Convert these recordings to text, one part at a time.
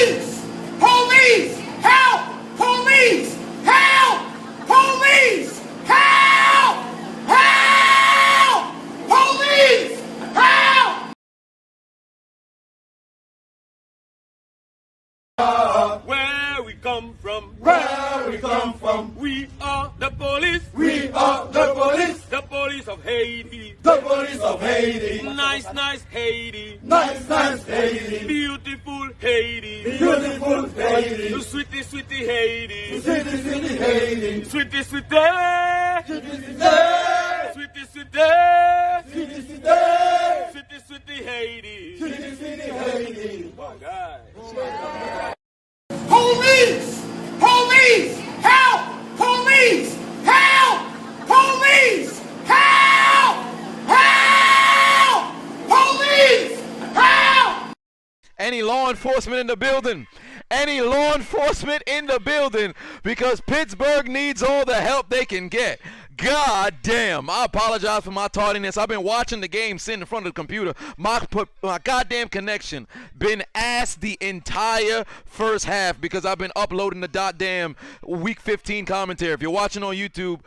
Police! Police! Help! Police! Help! Police! Help! Help! Police! Help! Where we come from, Where we come from, we are the police, we are the police of Haiti. police of Haiti. Nice, nice Haiti, Nice, nice Haiti, beautiful Haiti, beautiful Haiti, sweetie, sweetie Haiti, city, city Haiti, sweetie, sweetie, city, city, sweetie, sweetie, city, city, sweetie, sweetie Haiti. city, city Haiti. My God. Police! Police! Help! Police! Help! Police! Help! Help! Police! Help! Any law enforcement in the building? Any law enforcement in the building? Because Pittsburgh needs all the help they can get. God damn. I apologize for my tardiness. I've been watching the game sitting in front of the computer. My goddamn connection been ass the entire first half because I've been uploading the goddamn week 15 commentary. If you're watching on YouTube,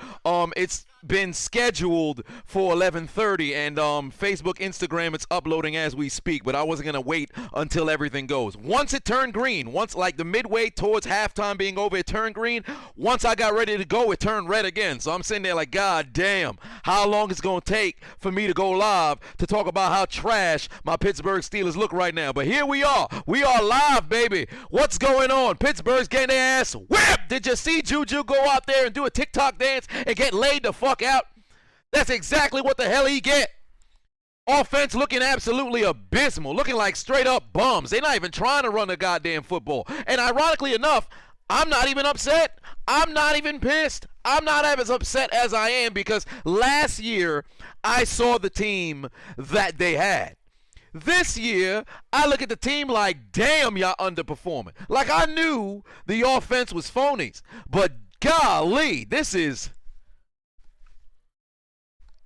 it's been scheduled for 11:30, and Facebook, Instagram, it's uploading as we speak, but I wasn't gonna wait until everything goes. Once it turned green, once like the midway towards halftime being over, it turned green. Once I got ready to go, it turned red again. So I'm sitting there like, God damn, how long it's gonna take for me to go live to talk about how trash my Pittsburgh Steelers look right now. But here we are live, baby. What's going on? Pittsburgh's getting their ass whipped. Did you see Juju go out there and do a TikTok dance and get laid the fuck out? That's exactly what the hell he get. Offense looking absolutely abysmal, looking like straight up bums. They're not even trying to run the goddamn football. And ironically enough, I'm not even upset. I'm not even pissed. I'm not as upset as I am because last year I saw the team that they had. This year, I look at the team like, damn, y'all underperforming. Like I knew the offense was phonies. But golly, this is...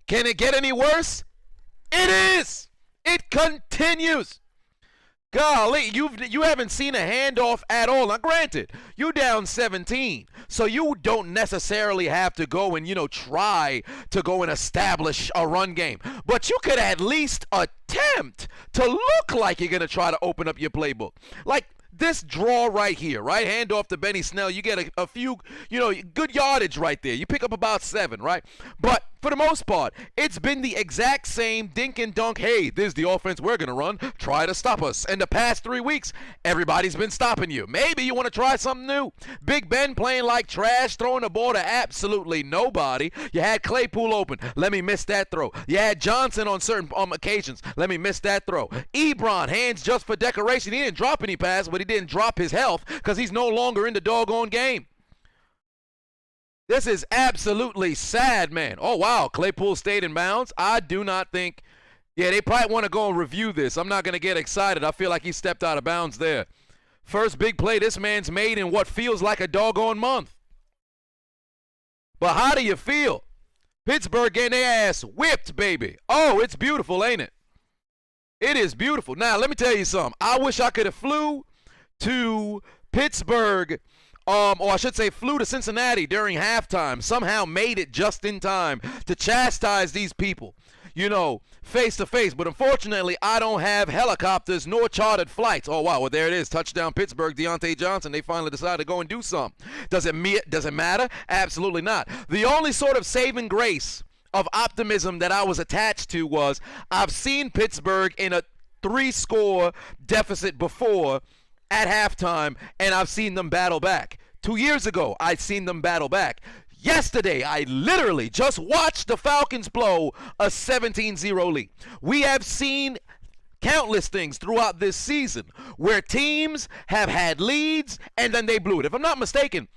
Can it get any worse? It is. It continues. Golly, you haven't seen a handoff at all. Now, granted, you're down 17, so you don't necessarily have to go and, try to go and establish a run game. But you could at least attempt to look like you're going to try to open up your playbook. Like this draw right here, right? Hand off to Benny Snell. You get a few, good yardage right there. You pick up about 7, right? But for the most part, it's been the exact same dink and dunk. Hey, this is the offense we're going to run. Try to stop us. And the past 3 weeks, everybody's been stopping you. Maybe you want to try something new. Big Ben playing like trash, throwing the ball to absolutely nobody. You had Claypool open. Let me miss that throw. You had Johnson on certain occasions. Let me miss that throw. Ebron, hands just for decoration. He didn't drop any pass, but he didn't drop his health because he's no longer in the doggone game. This is absolutely sad, man. Oh, wow. Claypool stayed in bounds. I do not think... Yeah, they probably want to go and review this. I'm not going to get excited. I feel like he stepped out of bounds there. First big play this man's made in what feels like a doggone month. But how do you feel? Pittsburgh getting their ass whipped, baby. Oh, it's beautiful, ain't it? It is beautiful. Now, let me tell you something. I wish I could have flew to Pittsburgh... or I should say flew to Cincinnati during halftime, somehow made it just in time to chastise these people, face to face. But unfortunately, I don't have helicopters nor chartered flights. Oh, wow, well, there it is. Touchdown Pittsburgh, Deontay Johnson. They finally decided to go and do something. Does it matter? Absolutely not. The only sort of saving grace of optimism that I was attached to was I've seen Pittsburgh in a 3-score deficit before at halftime, and I've seen them battle back. 2 years ago, I'd seen them battle back. Yesterday, I literally just watched the Falcons blow a 17-0 lead. We have seen countless things throughout this season where teams have had leads and then they blew it. If I'm not mistaken,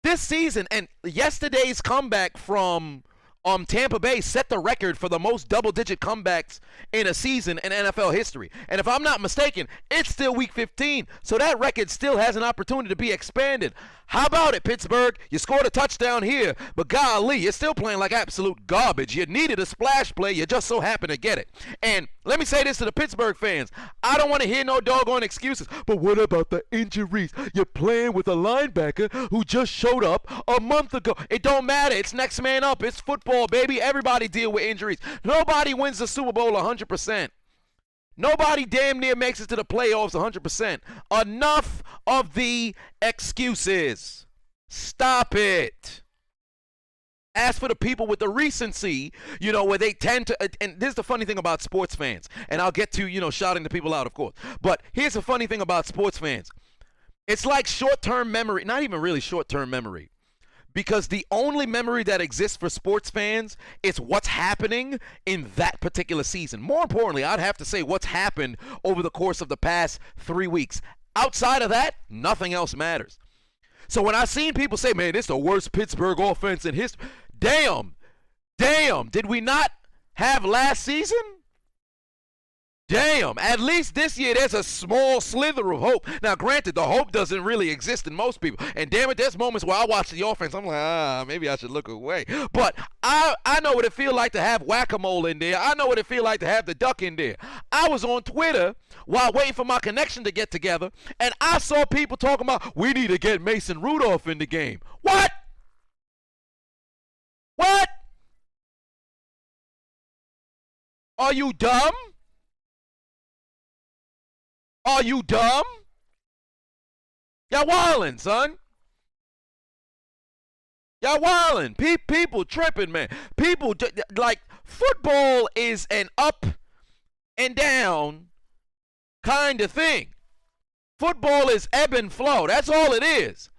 this season and yesterday's comeback from Tampa Bay set the record for the most double-digit comebacks in a season in NFL history. And if I'm not mistaken, it's still Week 15, so that record still has an opportunity to be expanded. How about it, Pittsburgh? You scored a touchdown here, but golly, you're still playing like absolute garbage. You needed a splash play. You just so happened to get it. And let me say this to the Pittsburgh fans. I don't want to hear no doggone excuses. But what about the injuries? You're playing with a linebacker who just showed up a month ago. It don't matter. It's next man up. It's football, baby. Everybody deal with injuries. Nobody wins the Super Bowl 100%. Nobody damn near makes it to the playoffs 100%. Enough of the excuses. Stop it. As for the people with the recency, where they tend to, and this is the funny thing about sports fans, and I'll get to, shouting the people out, of course. But here's the funny thing about sports fans. It's like short-term memory, not even really short-term memory. Because the only memory that exists for sports fans is what's happening in that particular season. More importantly, I'd have to say what's happened over the course of the past 3 weeks. Outside of that, nothing else matters. So when I seen people say, man, this is the worst Pittsburgh offense in history. Damn, did we not have last season? Damn, at least this year there's a small slither of hope. Now, granted, the hope doesn't really exist in most people. And damn it, there's moments where I watch the offense, I'm like, maybe I should look away. But I know what it feels like to have whack-a-mole in there. I know what it feels like to have the duck in there. I was on Twitter while waiting for my connection to get together, and I saw people talking about, we need to get Mason Rudolph in the game. What? What? Are you dumb? Are you dumb? Y'all wildin', son. Y'all wildin'. People tripping, man. People, like, football is an up and down kind of thing. Football is ebb and flow. That's all it is.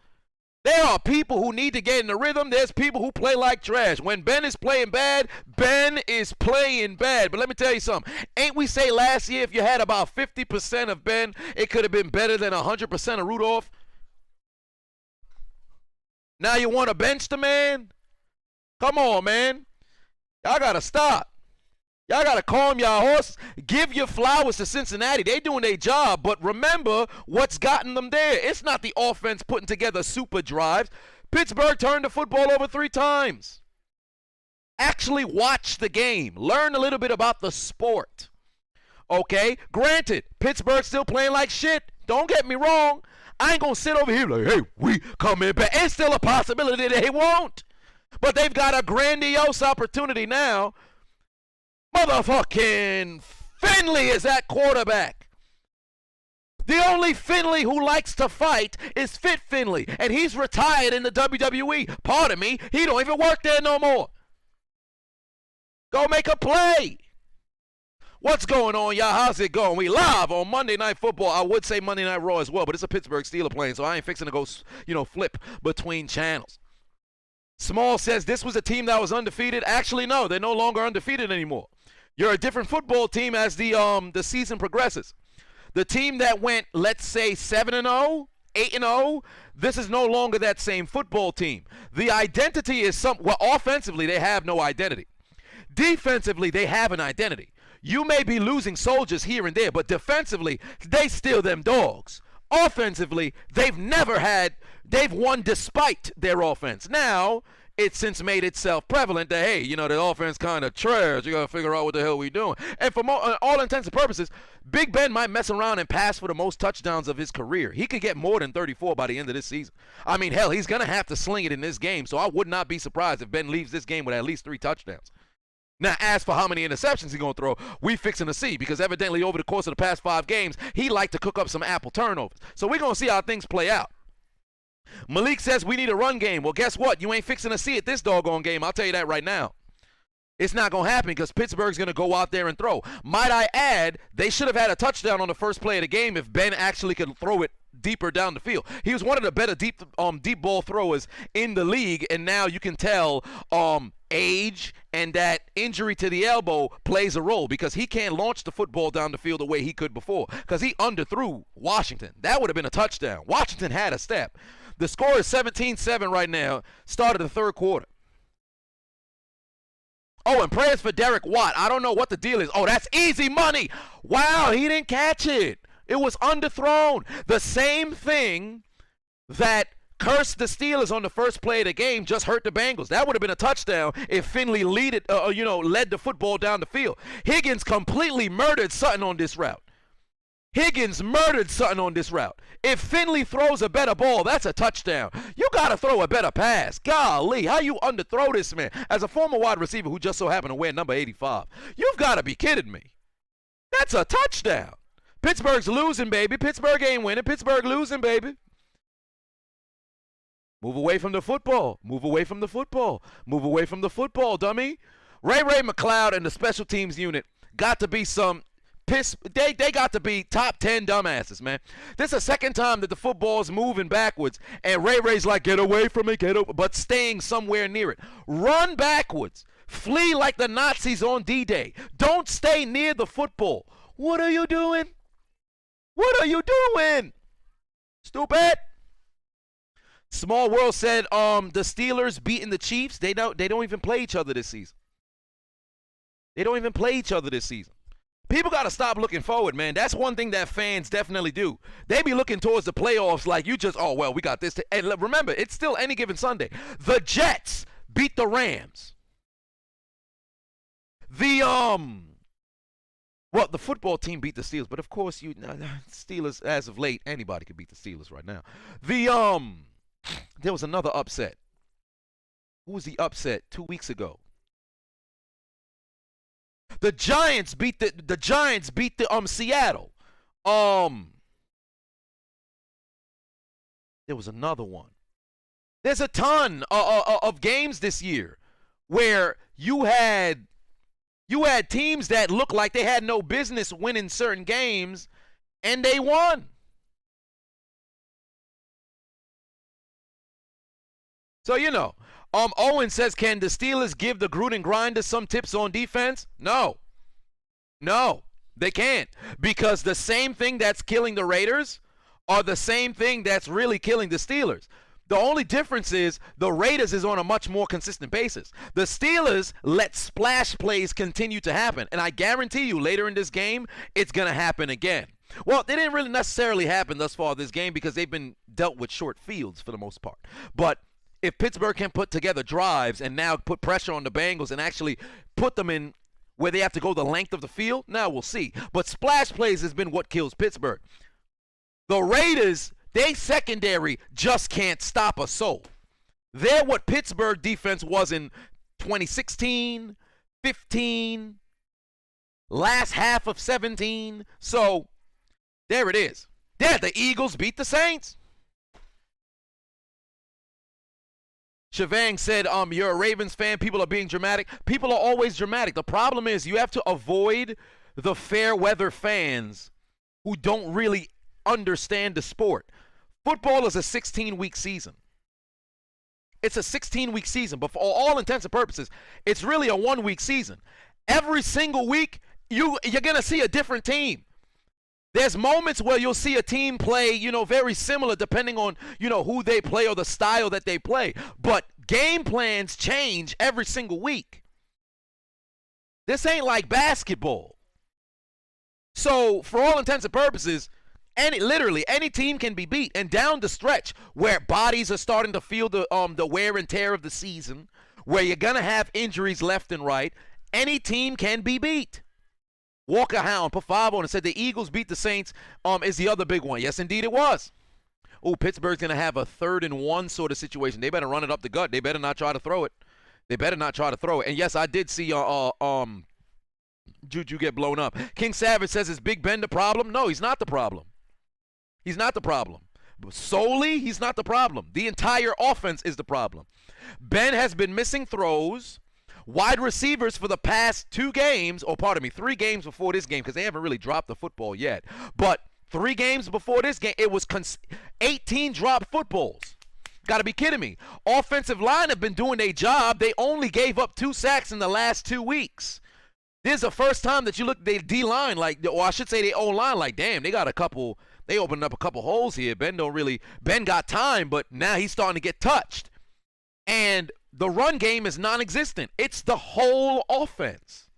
There are people who need to get in the rhythm. There's people who play like trash. When Ben is playing bad, Ben is playing bad. But let me tell you something. Ain't we say last year if you had about 50% of Ben, it could have been better than 100% of Rudolph? Now you want to bench the man? Come on, man. Y'all got to stop. Y'all got to calm y'all horses. Give your flowers to Cincinnati. They doing their job, but remember what's gotten them there. It's not the offense putting together super drives. Pittsburgh turned the football over 3 times. Actually watch the game. Learn a little bit about the sport. Okay? Granted, Pittsburgh's still playing like shit. Don't get me wrong. I ain't going to sit over here like, hey, we coming back. It's still a possibility they won't. But they've got a grandiose opportunity now. Motherfucking Finley is at quarterback. The only Finley who likes to fight is Fit Finley, and he's retired in the WWE. Pardon me, he don't even work there no more. Go make a play. What's going on, y'all? How's it going? We live on Monday Night Football. I would say Monday Night Raw as well, but it's a Pittsburgh Steelers plane, so I ain't fixing to go, flip between channels. Small says this was a team that was undefeated. Actually, no, they're no longer undefeated anymore. You're a different football team as the season progresses. The team that went, let's say, 7-0, 8-0, this is no longer that same football team. The identity is offensively, they have no identity. Defensively, they have an identity. You may be losing soldiers here and there, but defensively, they still them dogs. Offensively, they've won despite their offense. Now, it's since made itself prevalent that, hey, the offense kind of trash. You got to figure out what the hell we doing. And for all intents and purposes, Big Ben might mess around and pass for the most touchdowns of his career. He could get more than 34 by the end of this season. I mean, hell, he's going to have to sling it in this game, so I would not be surprised if Ben leaves this game with at least 3 touchdowns. Now, as for how many interceptions he's going to throw, we fixing to see, because evidently over the course of the past 5 games, he liked to cook up some apple turnovers. So we're going to see how things play out. Malik says we need a run game. Well, guess what? You ain't fixing to see it this doggone game. I'll tell you that right now. It's not going to happen because Pittsburgh's going to go out there and throw. Might I add, they should have had a touchdown on the first play of the game if Ben actually could throw it deeper down the field. He was one of the better deep ball throwers in the league, and now you can tell age and that injury to the elbow plays a role because he can't launch the football down the field the way he could before because he underthrew Washington. That would have been a touchdown. Washington had a step. The score is 17-7 right now, start of the third quarter. Oh, and prayers for Derek Watt. I don't know what the deal is. Oh, that's easy money. Wow, he didn't catch it. It was underthrown. The same thing that cursed the Steelers on the first play of the game just hurt the Bengals. That would have been a touchdown if Finley led the football down the field. Higgins completely murdered Sutton on this route. If Finley throws a better ball, that's a touchdown. You got to throw a better pass. Golly, how you underthrow this man? As a former wide receiver who just so happened to wear number 85, you've got to be kidding me. That's a touchdown. Pittsburgh's losing, baby. Pittsburgh ain't winning. Pittsburgh losing, baby. Move away from the football. Move away from the football. Move away from the football, dummy. Ray McLeod and the special teams unit got to be some they got to be top 10 dumbasses, man. This is the second time that the football's moving backwards, and Ray's like, get away from it, but staying somewhere near it. Run backwards. Flee like the Nazis on D-Day. Don't stay near the football. What are you doing? What are you doing? Stupid. Small World said the Steelers beating the Chiefs. They don't even play each other this season. People got to stop looking forward, man. That's one thing that fans definitely do. They be looking towards the playoffs like you just, oh, well, we got this. And remember, it's still any given Sunday. The Jets beat the Rams. The football team beat the Steelers, but of course, Steelers, as of late, anybody could beat the Steelers right now. There was another upset. Who was the upset 2 weeks ago? The Giants beat Seattle. There was another one. There's a ton of games this year where you had teams that looked like they had no business winning certain games, and they won. So, Owen says, can the Steelers give the Gruden Grinders some tips on defense? No, they can't. Because the same thing that's killing the Raiders are the same thing that's really killing the Steelers. The only difference is the Raiders is on a much more consistent basis. The Steelers let splash plays continue to happen. And I guarantee you later in this game, it's going to happen again. Well, they didn't really necessarily happen thus far this game because they've been dealt with short fields for the most part. But if Pittsburgh can put together drives and now put pressure on the Bengals and actually put them in where they have to go the length of the field, now we'll see. But splash plays has been what kills Pittsburgh. The Raiders, they secondary just can't stop a soul. They're what Pittsburgh defense was in 2016, 15, last half of 17. So there it is. There, the Eagles beat the Saints. Shavang said, you're a Ravens fan. People are being dramatic. People are always dramatic. The problem is you have to avoid the fair weather fans who don't really understand the sport. Football is a 16-week season. It's a 16-week season, but for all intents and purposes, it's really a 1-week season. Every single week, you're going to see a different team. There's moments where you'll see a team play, very similar depending on, who they play or the style that they play. But game plans change every single week. This ain't like basketball. So for all intents and purposes, literally any team can be beat. And down the stretch where bodies are starting to feel the wear and tear of the season, where you're going to have injuries left and right, any team can be beat. Walker Hound put 5 on and said the Eagles beat the Saints is the other big one. Yes, indeed it was. Oh, Pittsburgh's going to have a 3rd and 1 sort of situation. They better run it up the gut. They better not try to throw it. And yes, I did see Juju get blown up. King Savage says, is Big Ben the problem? No, he's not the problem. Solely, he's not the problem. The entire offense is the problem. Ben has been missing throws. Wide receivers for the past 3 games before this game, because they haven't really dropped the football yet. But 3 games before this game, it was 18 dropped footballs. Got to be kidding me. Offensive line have been doing their job. They only gave up 2 sacks in the last 2 weeks. This is the first time that you look at their D-line, or I should say their O-line, like, damn, they opened up a couple holes here. Ben got time, but now he's starting to get touched. And The run game is non-existent. It's the whole offense.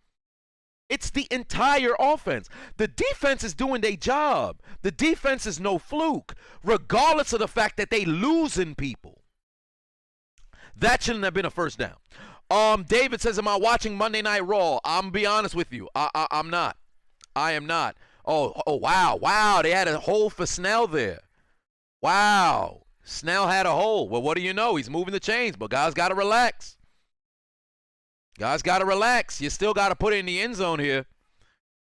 It's the entire offense. The defense is doing their job. The defense is no fluke, regardless of the fact that they losing people. That shouldn't have been a first down. David says, am I watching Monday Night Raw? I'm be honest with you. I'm not. I am not. Oh, wow. They had a hole for Snell there. Wow. Snell had a hole. Well, what do you know? He's moving the chains, but guys got to relax. Guys got to relax. You still got to put it in the end zone here.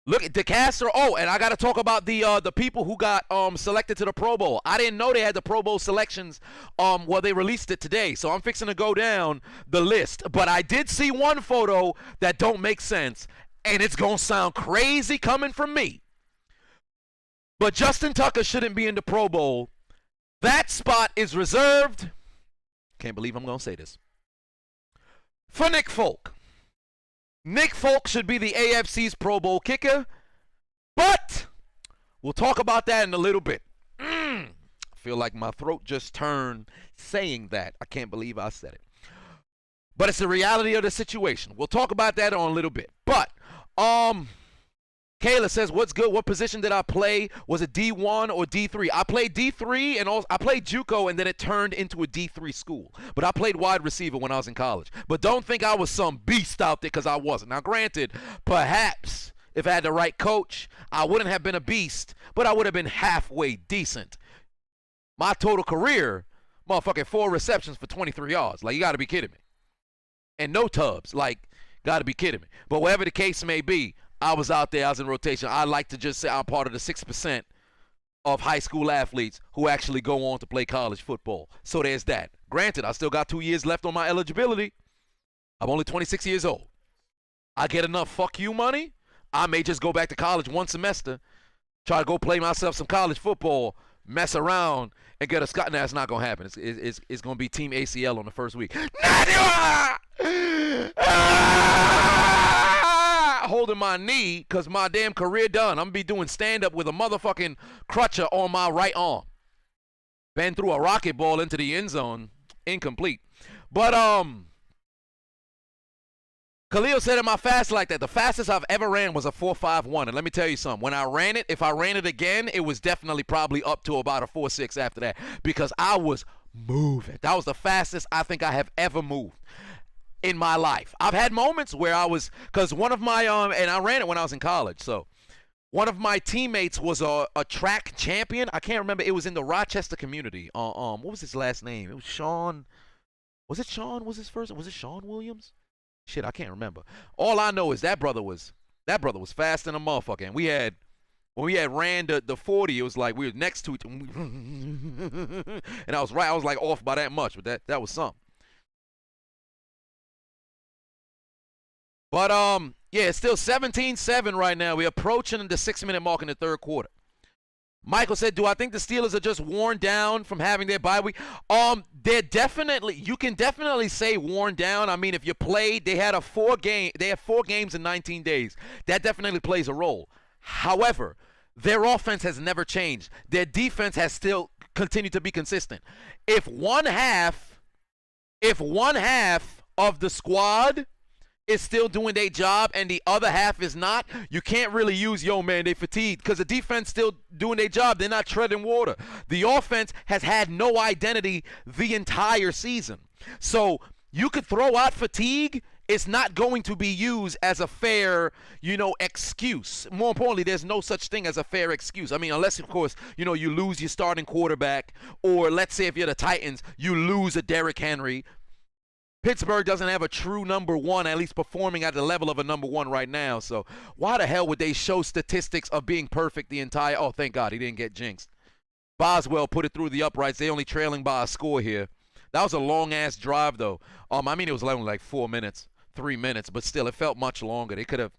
Look at DeCastro. Oh, and I got to talk about the people who got selected to the Pro Bowl. I didn't know they had the Pro Bowl selections. Well, they released it today, so I'm fixing to go down the list. But I did see one photo that don't make sense, and it's going to sound crazy coming from me. But Justin Tucker shouldn't be in the Pro Bowl. That spot is reserved. Can't believe I'm going to say this. For Nick Folk. Nick Folk should be the AFC's Pro Bowl kicker, but we'll talk about that in a little bit. I feel like my throat just turned saying that. I can't believe I said it. But it's the reality of the situation. We'll talk about that in a little bit. But Kayla says, what's good? What position did I play? Was it D1 or D3? I played D3 and also I played JUCO, and then it turned into a D3 school. But I played wide receiver when I was in college. But don't think I was some beast out there, because I wasn't. Now, granted, perhaps if I had the right coach, I wouldn't have been a beast, but I would have been halfway decent. My total career, motherfucking 4 receptions for 23 yards. Like, you got to be kidding me. And no tubs. Like, got to be kidding me. But whatever the case may be, I was out there, I was in rotation. I like to just say I'm part of the 6% of high school athletes who actually go on to play college football. So there's that. Granted, I still got 2 years left on my eligibility. I'm only 26 years old. I get enough fuck you money, I may just go back to college one semester, try to go play myself some college football, mess around, and get a Scott. Nah, it's not going to happen. It's going to be Team ACL on the first week. Holding my knee because my damn career done. I'm going to be doing stand-up with a motherfucking crutcher on my right arm. Been through a rocket ball into the end zone. Incomplete. But, Khalil said, am I fast like that? The fastest I've ever ran was a 4.51. And let me tell you something. When I ran it, if I ran it again, it was definitely probably up to about a 4.6 after that. Because I was moving. That was the fastest I think I have ever moved in my life. I've had moments where I was, because one of my, and I ran it when I was in college, so one of my teammates was a track champion. I can't remember. It was in the Rochester community. What was his last name? It was Sean. Was it Sean? Was his first? Was it Sean Williams? Shit, I can't remember. All I know is that brother was fast than a motherfucker. And when we had ran the 40, it was like we were next to it. And I was right. I was like off by that much, but that was something. But, yeah, it's still 17-7 right now. We're approaching the 6-minute mark in the third quarter. Michael said, do I think the Steelers are just worn down from having their bye week? They're definitely, you can definitely say worn down. I mean, if you played, they had 4 games in 19 days. That definitely plays a role. However, their offense has never changed. Their defense has still continued to be consistent. If one half of the squad is still doing their job and the other half is not, you can't really use, yo, man, they fatigued, because the defense still doing their job. They're not treading water. The offense has had no identity the entire season. So you could throw out fatigue. It's not going to be used as a fair, excuse. More importantly, there's no such thing as a fair excuse. I mean, unless, of course, you lose your starting quarterback, or let's say if you're the Titans, you lose a Derrick Henry. Pittsburgh doesn't have a true number one, at least performing at the level of a number one right now. So why the hell would they show statistics of being perfect the entire – oh, thank God he didn't get jinxed. Boswell put it through the uprights. They only trailing by a score here. That was a long-ass drive, though. I mean, it was only like 4 minutes, 3 minutes, but still, it felt much longer. They could have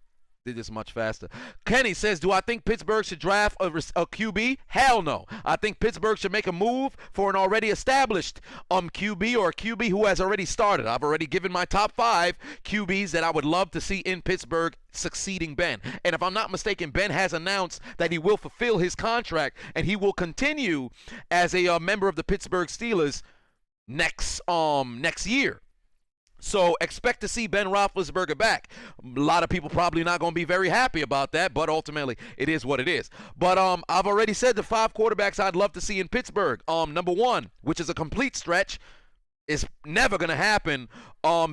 did this much faster. Kenny says, do I think Pittsburgh should draft a QB? Hell no. I think Pittsburgh should make a move for an already established QB, or a QB who has already started. I've already given my top 5 QBs that I would love to see in Pittsburgh succeeding Ben. And if I'm not mistaken, Ben has announced that he will fulfill his contract and he will continue as a member of the Pittsburgh Steelers next year. So expect to see Ben Roethlisberger back. A lot of people probably not going to be very happy about that, but ultimately it is what it is. But I've already said the 5 quarterbacks I'd love to see in Pittsburgh. Number 1, which is a complete stretch, is never going to happen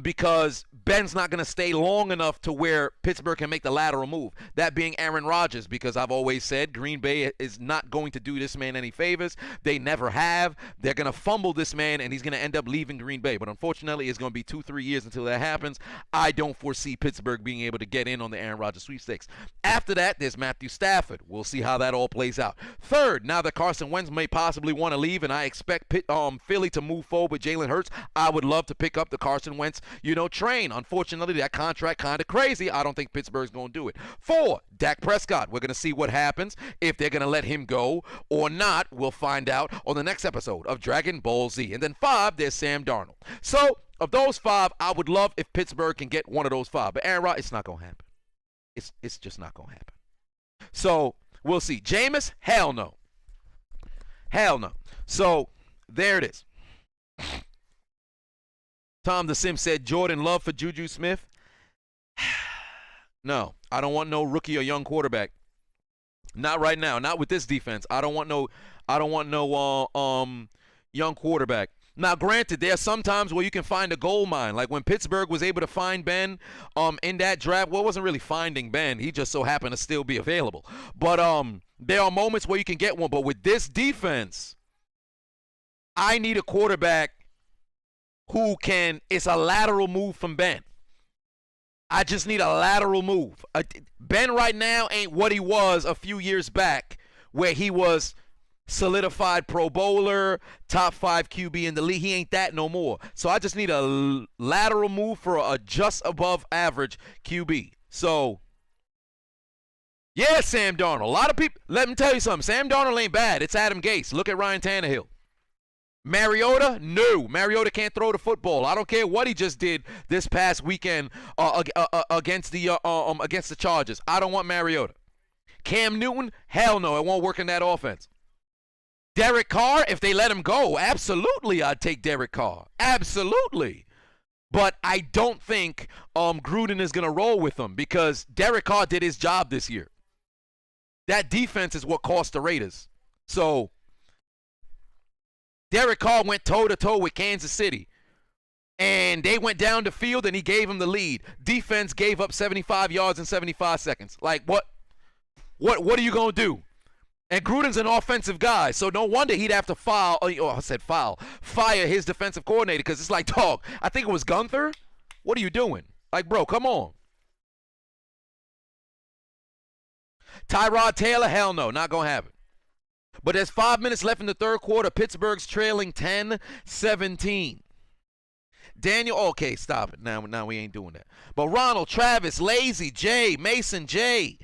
because Ben's not going to stay long enough to where Pittsburgh can make the lateral move. That being Aaron Rodgers, because I've always said Green Bay is not going to do this man any favors. They never have. They're going to fumble this man, and he's going to end up leaving Green Bay. But unfortunately, it's going to be 2-3 years until that happens. I don't foresee Pittsburgh being able to get in on the Aaron Rodgers sweepstakes. After that, there's Matthew Stafford. We'll see how that all plays out. Third, now that Carson Wentz may possibly want to leave, and I expect Philly to move forward with Jalen Hurts, I would love to pick up the Carson Wentz, train. Unfortunately, that contract kind of crazy. I don't think Pittsburgh's going to do it. 4, Dak Prescott. We're going to see what happens. If they're going to let him go or not, we'll find out on the next episode of Dragon Ball Z. And then 5, there's Sam Darnold. So, of those 5, I would love if Pittsburgh can get one of those 5. But Aaron Rodgers, it's not going to happen. It's just not going to happen. So, we'll see. Jameis, hell no. Hell no. So, there it is. Tom the Sim said, Jordan Love for Juju Smith. No, I don't want no rookie or young quarterback. Not right now. Not with this defense. I don't want no young quarterback. Now, granted, there are some times where you can find a gold mine. Like when Pittsburgh was able to find Ben in that draft. Well, it wasn't really finding Ben. He just so happened to still be available. But there are moments where you can get one. But with this defense, I need a quarterback who can, it's a lateral move from Ben. I just need a lateral move. Ben right now ain't what he was a few years back, where he was solidified Pro Bowler, top 5 QB in the league. He ain't that no more. So I just need a lateral move for a just above average QB. So, yeah, Sam Darnold. A lot of people, let me tell you something. Sam Darnold ain't bad. It's Adam Gase. Look at Ryan Tannehill. Mariota? No. Mariota can't throw the football. I don't care what he just did this past weekend against the Chargers. I don't want Mariota. Cam Newton? Hell no. It won't work in that offense. Derek Carr? If they let him go, absolutely I'd take Derek Carr. Absolutely. But I don't think Gruden is going to roll with him because Derek Carr did his job this year. That defense is what cost the Raiders. So Derek Carr went toe-to-toe with Kansas City, and they went down the field, and he gave them the lead. Defense gave up 75 yards in 75 seconds. Like, what are you going to do? And Gruden's an offensive guy, so no wonder he'd have to fire his defensive coordinator because it's like, dog, I think it was Gunther. What are you doing? Like, bro, come on. Tyrod Taylor, hell no, not going to happen. But there's 5 minutes left in the third quarter. Pittsburgh's trailing 10-17. Daniel, okay, stop it. Now we ain't doing that. But Ronald, Travis, Lazy, Jay, Mason, Jay,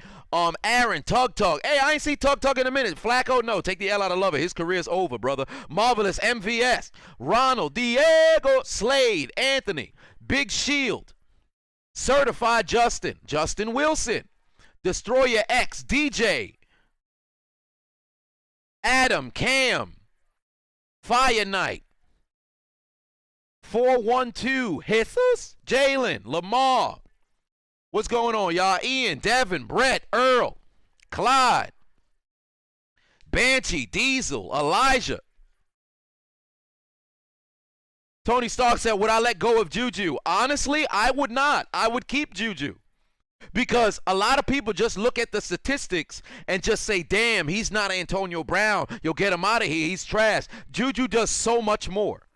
Aaron, Tug. Hey, I ain't see Tug in a minute. Flacco, no, take the L out of Lover. His career's over, brother. Marvelous, MVS, Ronald, Diego, Slade, Anthony, Big Shield, Certified Justin, Justin Wilson, Destroyer X, DJ, Adam, Cam, Fire Knight, 412, Jesus, Jalen, Lamar. What's going on, y'all? Ian, Devin, Brett, Earl, Clyde, Banshee, Diesel, Elijah. Tony Stark said, would I let go of Juju? Honestly, I would not. I would keep Juju. Because a lot of people just look at the statistics and just say, damn, he's not Antonio Brown. You'll get him out of here. He's trash. Juju does so much more.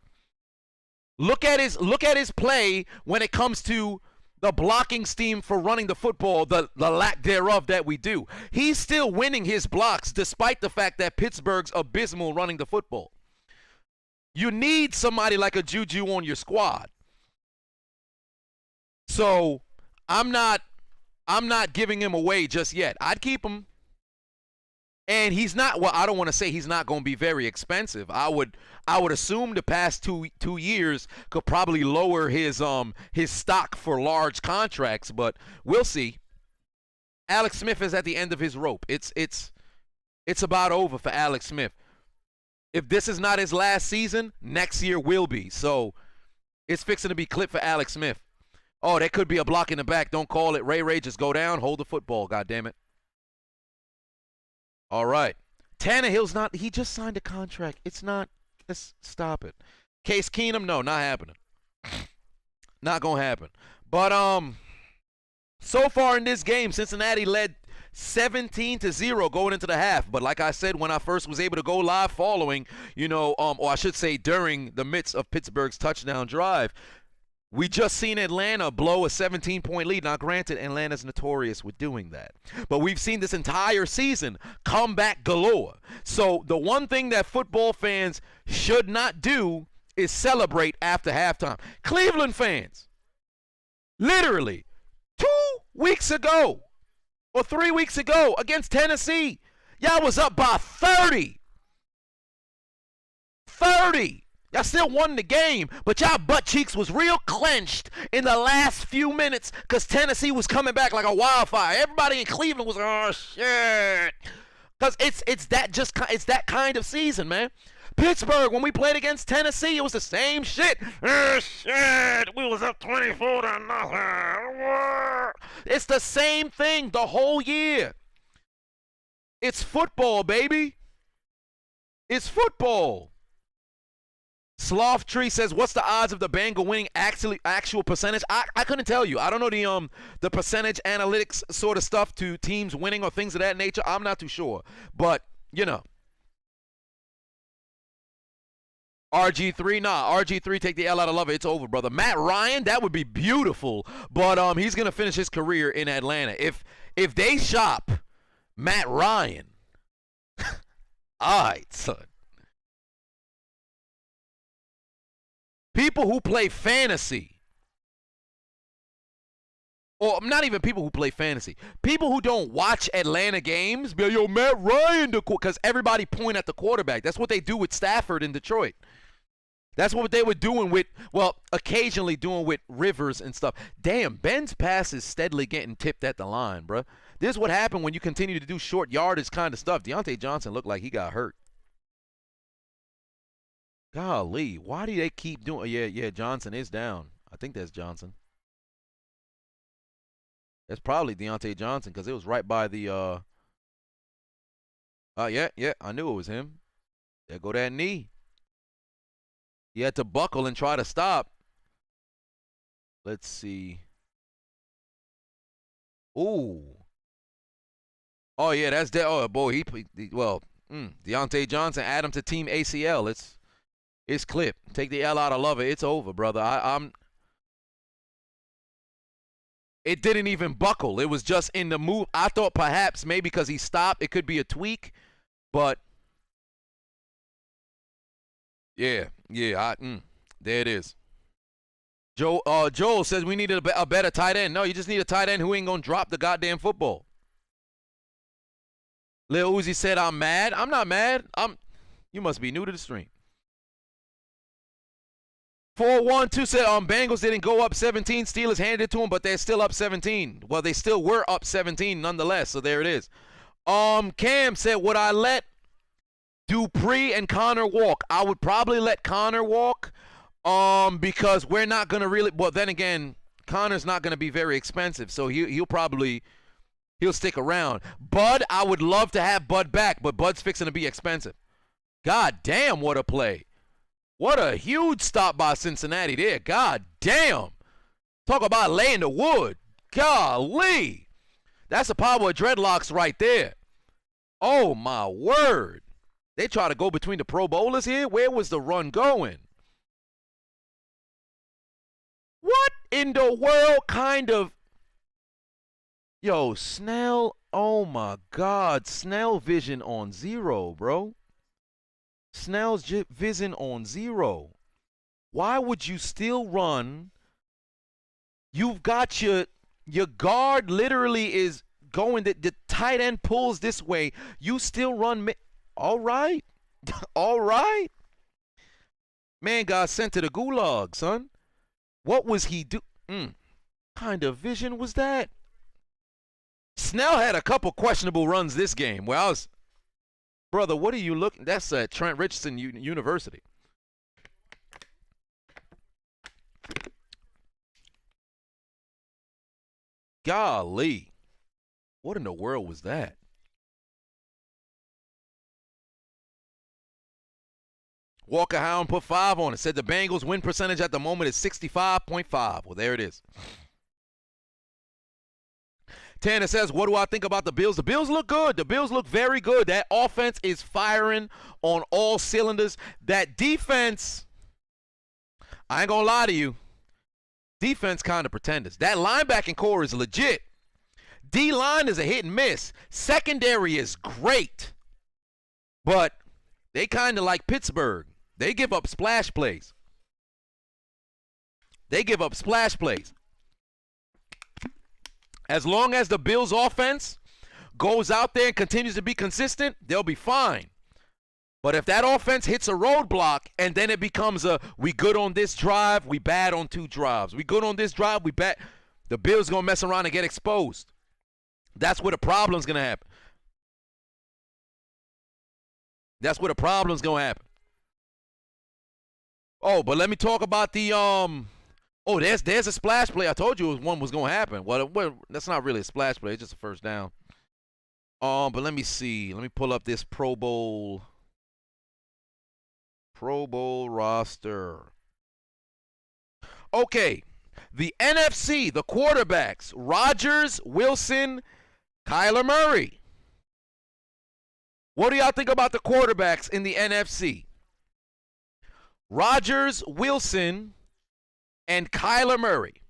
Look at his play when it comes to the blocking scheme for running the football, the lack thereof that we do. He's still winning his blocks despite the fact that Pittsburgh's abysmal running the football. You need somebody like a Juju on your squad. So I'm not giving him away just yet. I'd keep him. And he's not, well, I don't want to say he's not going to be very expensive. I would assume the past two years could probably lower his stock for large contracts, but we'll see. Alex Smith is at the end of his rope. It's about over for Alex Smith. If this is not his last season, next year will be. So It's fixing to be clipped for Alex Smith. Oh, there could be a block in the back. Don't call it. Ray, just go down. Hold the football, goddammit. All right. Tannehill's not. He just signed a contract. It's not. Let's stop it. Case Keenum, no, not happening. Not going to happen. But, so far in this game, Cincinnati led 17-0 going into the half. But like I said, when I first was able to go live following, or I should say during the midst of Pittsburgh's touchdown drive, we just seen Atlanta blow a 17-point lead. Now, granted, Atlanta's notorious with doing that. But we've seen this entire season comeback galore. So the one thing that football fans should not do is celebrate after halftime. Cleveland fans, literally, 2 weeks ago or 3 weeks ago against Tennessee, y'all was up by 30. 30. Y'all still won the game, but y'all butt cheeks was real clenched in the last few minutes because Tennessee was coming back like a wildfire. Everybody in Cleveland was like, oh, shit. Because it's that kind of season, man. Pittsburgh, when we played against Tennessee, it was the same shit. Oh, shit. We was up 24-0. It's the same thing the whole year. It's football, baby. It's football. Sloth Tree says, what's the odds of the Bengal winning actual percentage? I couldn't tell you. I don't know the percentage analytics sort of stuff to teams winning or things of that nature. I'm not too sure. But, RG3, RG3 take the L out of love it. It's over, brother. Matt Ryan, that would be beautiful. But he's going to finish his career in Atlanta. If they shop Matt Ryan, all right, son. People who play fantasy, or not even people who play fantasy, people who don't watch Atlanta games, be like, yo, Matt Ryan, because everybody point at the quarterback. That's what they do with Stafford in Detroit. That's what they were doing with, occasionally doing with Rivers and stuff. Damn, Ben's pass is steadily getting tipped at the line, bro. This is what happened when you continue to do short yardage kind of stuff. Deontay Johnson looked like he got hurt. Golly, why do they keep doing? Yeah, Johnson is down. I think that's Johnson. That's probably Deontay Johnson because it was right by the. Yeah, I knew it was him. There go that knee. He had to buckle and try to stop. Let's see. Ooh. Oh yeah, that's dead. Oh boy, Deontay Johnson, add him to Team ACL. It's clipped. Take the L out of love it. It's over, brother. It didn't even buckle. It was just in the move. I thought perhaps maybe because he stopped, it could be a tweak, but yeah. There it is. Joel says we needed a better tight end. No, you just need a tight end who ain't gonna drop the goddamn football. Lil Uzi said I'm mad. I'm not mad. You must be new to the stream. 412 said Bengals didn't go up 17. Steelers handed it to them, but they're still up 17. Well, they still were up 17 nonetheless, so there it is. Cam said, would I let Dupree and Connor walk? I would probably let Connor walk because we're not going to really – well, then again, Connor's not going to be very expensive, so he'll stick around. Bud, I would love to have Bud back, but Bud's fixing to be expensive. God damn, what a play. What a huge stop by Cincinnati there. God damn. Talk about laying the wood. Golly. That's the power of dreadlocks right there. Oh, my word. They try to go between the Pro Bowlers here. Where was the run going? What in the world kind of... Yo, Snell. Oh, my God. Snell vision on 0, bro. Snell's vision on 0. Why would you still run? You've got your guard literally is going, the tight end pulls this way. You still run. All right. All right. Man got sent to the gulag, son. What was he do? Kind of vision was that? Snell had a couple questionable runs this game where I was... Brother, what are you looking? That's Trent Richardson University. Golly. What in the world was that? Walker Hound put 5 on it. Said the Bengals win percentage at the moment is 65.5. Well, there it is. Tanner says, what do I think about the Bills? The Bills look good. The Bills look very good. That offense is firing on all cylinders. That defense, I ain't going to lie to you, defense kind of pretenders. That linebacking core is legit. D-line is a hit and miss. Secondary is great. But they kind of like Pittsburgh. They give up splash plays. They give up splash plays. As long as the Bills' offense goes out there and continues to be consistent, they'll be fine. But if that offense hits a roadblock and then it becomes a, we good on this drive, we bad on 2 drives. We good on this drive, we bad. The Bills going to mess around and get exposed. That's where the problem's going to happen. That's where the problem's going to happen. Oh, but let me talk about the oh, there's a splash play. I told you one was going to happen. Well, that's not really a splash play. It's just a first down. But let me see. Let me pull up this Pro Bowl roster. Okay. The NFC, the quarterbacks, Rodgers, Wilson, Kyler Murray. What do y'all think about the quarterbacks in the NFC? Rodgers, Wilson, and Kyler Murray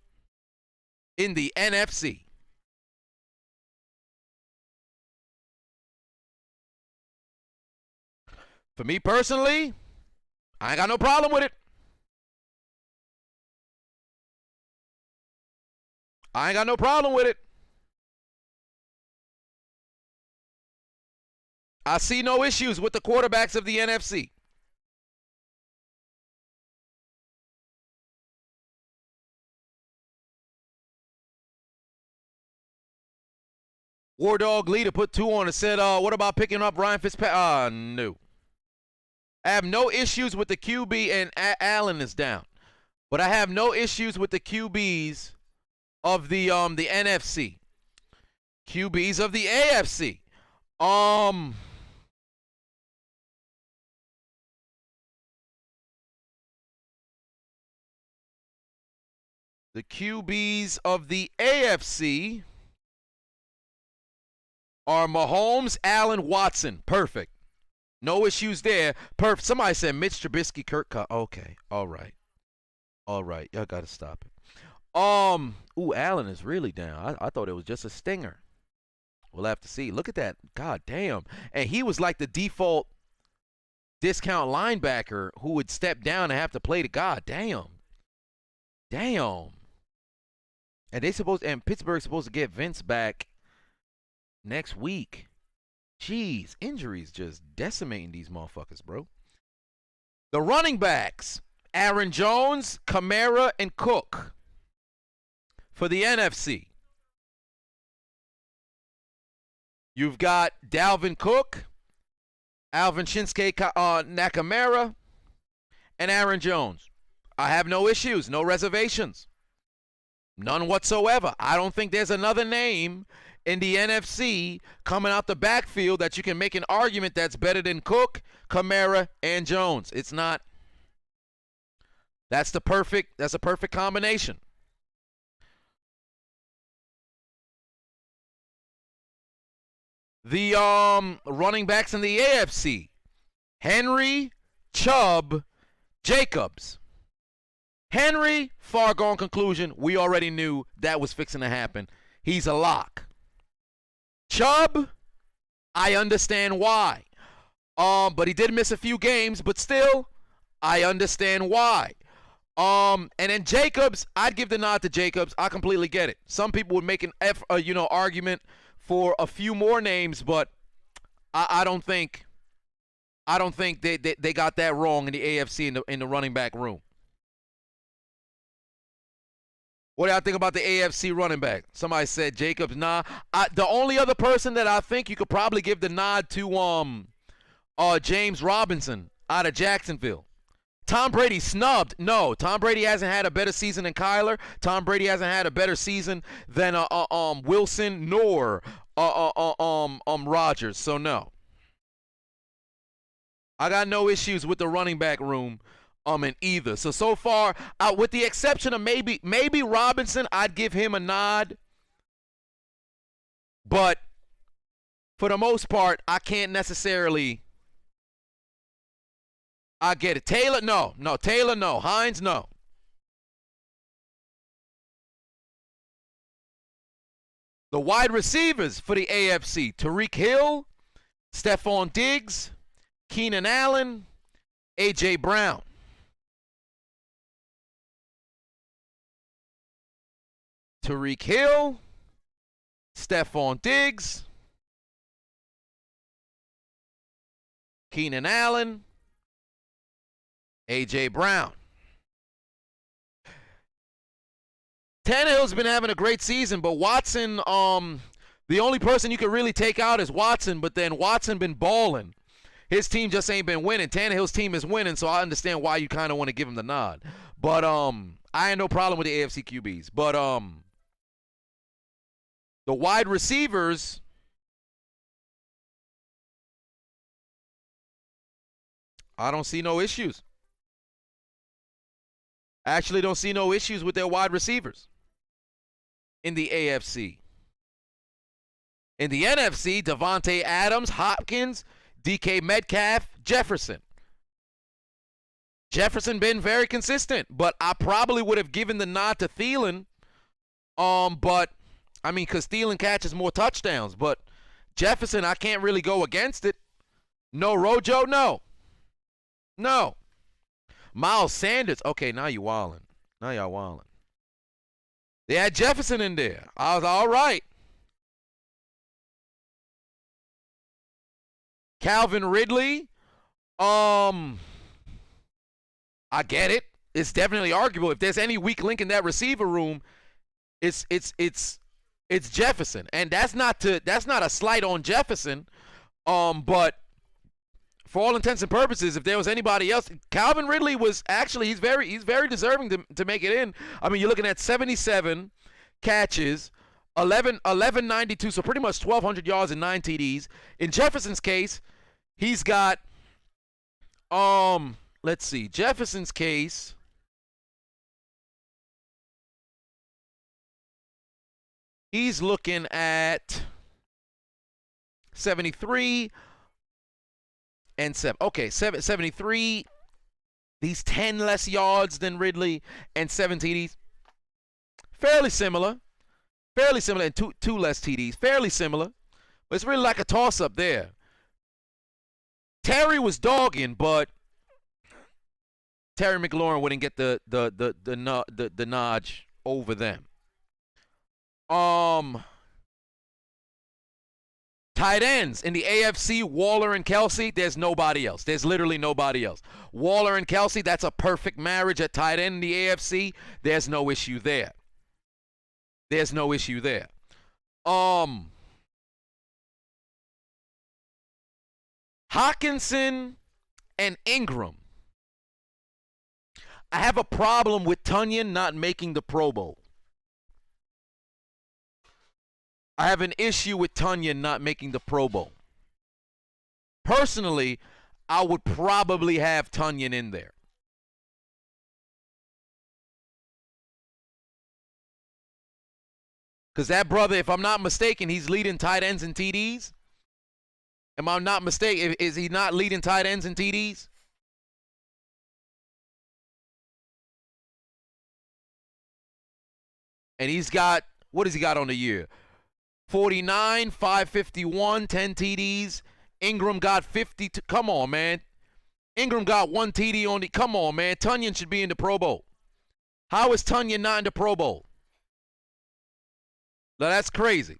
in the NFC. For me personally, I ain't got no problem with it. I ain't got no problem with it. I see no issues with the quarterbacks of the NFC. War Dog Leader put 2 on and said, what about picking up Ryan Fitzpatrick? No. I have no issues with the QB, and Allen is down. But I have no issues with the QBs of the NFC. QBs of the AFC. The QBs of the AFC are Mahomes, Allen, Watson. Perfect. No issues there. Perfect. Somebody said Mitch Trubisky, Kirk Cousins. Okay. All right. All right. Y'all got to stop it. Ooh, Allen is really down. I thought it was just a stinger. We'll have to see. Look at that. God damn. And he was like the default discount linebacker who would step down and have to play the God damn. Damn. And Pittsburgh's supposed to get Vince back next week. Jeez, injuries just decimating these motherfuckers, bro. The running backs, Aaron Jones, Kamara, and Cook for the NFC. You've got Dalvin Cook, Alvin Shinsuke Nakamura, and Aaron Jones. I have no issues, no reservations. None whatsoever. I don't think there's another name in the NFC coming out the backfield that you can make an argument that's better than Cook, Kamara, and Jones. It's not. That's a perfect combination. The running backs in the AFC. Henry, Chubb, Jacobs. Henry, far gone conclusion. We already knew that was fixing to happen. He's a lock. Chubb, I understand why. But he did miss a few games, but still, I understand why. And then Jacobs, I'd give the nod to Jacobs. I completely get it. Some people would make an argument for a few more names, but I don't think they got that wrong in the AFC in the running back room. What do y'all think about the AFC running back? Somebody said Jacobs. Nah. The only other person that I think you could probably give the nod to James Robinson out of Jacksonville. Tom Brady snubbed. No, Tom Brady hasn't had a better season than Kyler. Tom Brady hasn't had a better season than Wilson nor Rodgers. So no. I got no issues with the running back room in either. So far, with the exception of maybe Robinson, I'd give him a nod. But for the most part, I can't necessarily. I get it. Taylor, no. Taylor, no. Hines, no. The wide receivers for the AFC: Tyreek Hill, Stephon Diggs, Keenan Allen, A.J. Brown. Tyreek Hill, Stephon Diggs, Keenan Allen, A.J. Brown. Tannehill's been having a great season, but Watson, the only person you can really take out is Watson, but then Watson been balling. His team just ain't been winning. Tannehill's team is winning, so I understand why you kind of want to give him the nod. But I had no problem with the AFC QBs. But the wide receivers, I don't see no issues. I actually don't see no issues with their wide receivers in the AFC. In the NFC, Devontae Adams, Hopkins, DK Metcalf, Jefferson. Jefferson been very consistent, but I probably would have given the nod to Thielen. But I mean, because Thielen catches more touchdowns, but Jefferson, I can't really go against it. No Rojo, no. Miles Sanders, okay, now you wildin'. Now y'all wildin'. They had Jefferson in there. I was all right. Calvin Ridley, I get it. It's definitely arguable. If there's any weak link in that receiver room, it's Jefferson, and that's not a slight on Jefferson. But for all intents and purposes, if there was anybody else, Calvin Ridley was actually he's very deserving to make it in. I mean, you're looking at 77 catches, 1192, so pretty much 1,200 yards and 9 TDs. In Jefferson's case, he's got let's see, Jefferson's case. He's looking at 73 and 7. Okay, 73. These 10 less yards than Ridley and 7 TDs. Fairly similar, and two less TDs. Fairly similar, but it's really like a toss-up there. Terry was dogging, but Terry McLaurin wouldn't get the notch over them. Tight ends in the AFC, Waller and Kelsey, there's nobody else. There's literally nobody else. Waller and Kelsey, that's a perfect marriage at tight end in the AFC. There's no issue there. Hockenson and Ingram. I have a problem with Tunyon not making the Pro Bowl. I have an issue with Tunyon not making the Pro Bowl. Personally, I would probably have Tunyon in there. Because that brother, if I'm not mistaken, he's leading tight ends and TDs. Am I not mistaken? Is he not leading tight ends and TDs? And he's got, what has he got on the year? 49, 551, 10 TDs. Ingram got 52. Come on, man. Ingram got 1 TD on the. Come on, man. Tunyon should be in the Pro Bowl. How is Tunyon not in the Pro Bowl? Now, that's crazy.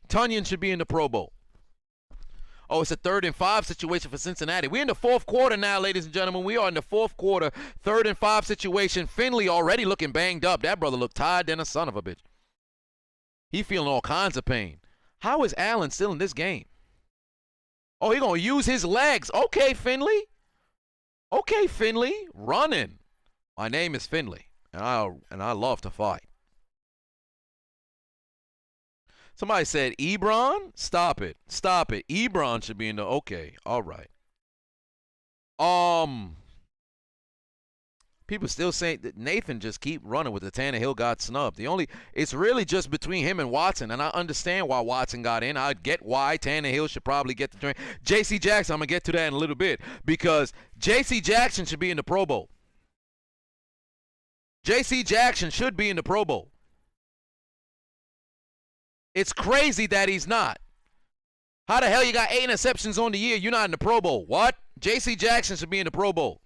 Tunyon should be in the Pro Bowl. Oh, it's a 3rd and 5 situation for Cincinnati. We're in the 4th quarter now, ladies and gentlemen. We are in the 4th quarter, 3rd and 5 situation. Finley already looking banged up. That brother looked tired than a son of a bitch. He feeling all kinds of pain. How is Allen still in this game? Oh, he going to use his legs. Okay, Finley. Okay, Finley, running. My name is Finley, and I love to fight. Somebody said Ebron? Stop it. Stop it. Ebron should be in the okay. All right. People still saying that Nathan just keep running with the Tannehill got snubbed. It's really just between him and Watson, and I understand why Watson got in. I get why Tannehill should probably get the train. J.C. Jackson, I'm gonna get to that in a little bit because J.C. Jackson should be in the Pro Bowl. J.C. Jackson should be in the Pro Bowl. It's crazy that he's not. How the hell you got 8 interceptions on the year? You're not in the Pro Bowl. What? J.C. Jackson should be in the Pro Bowl.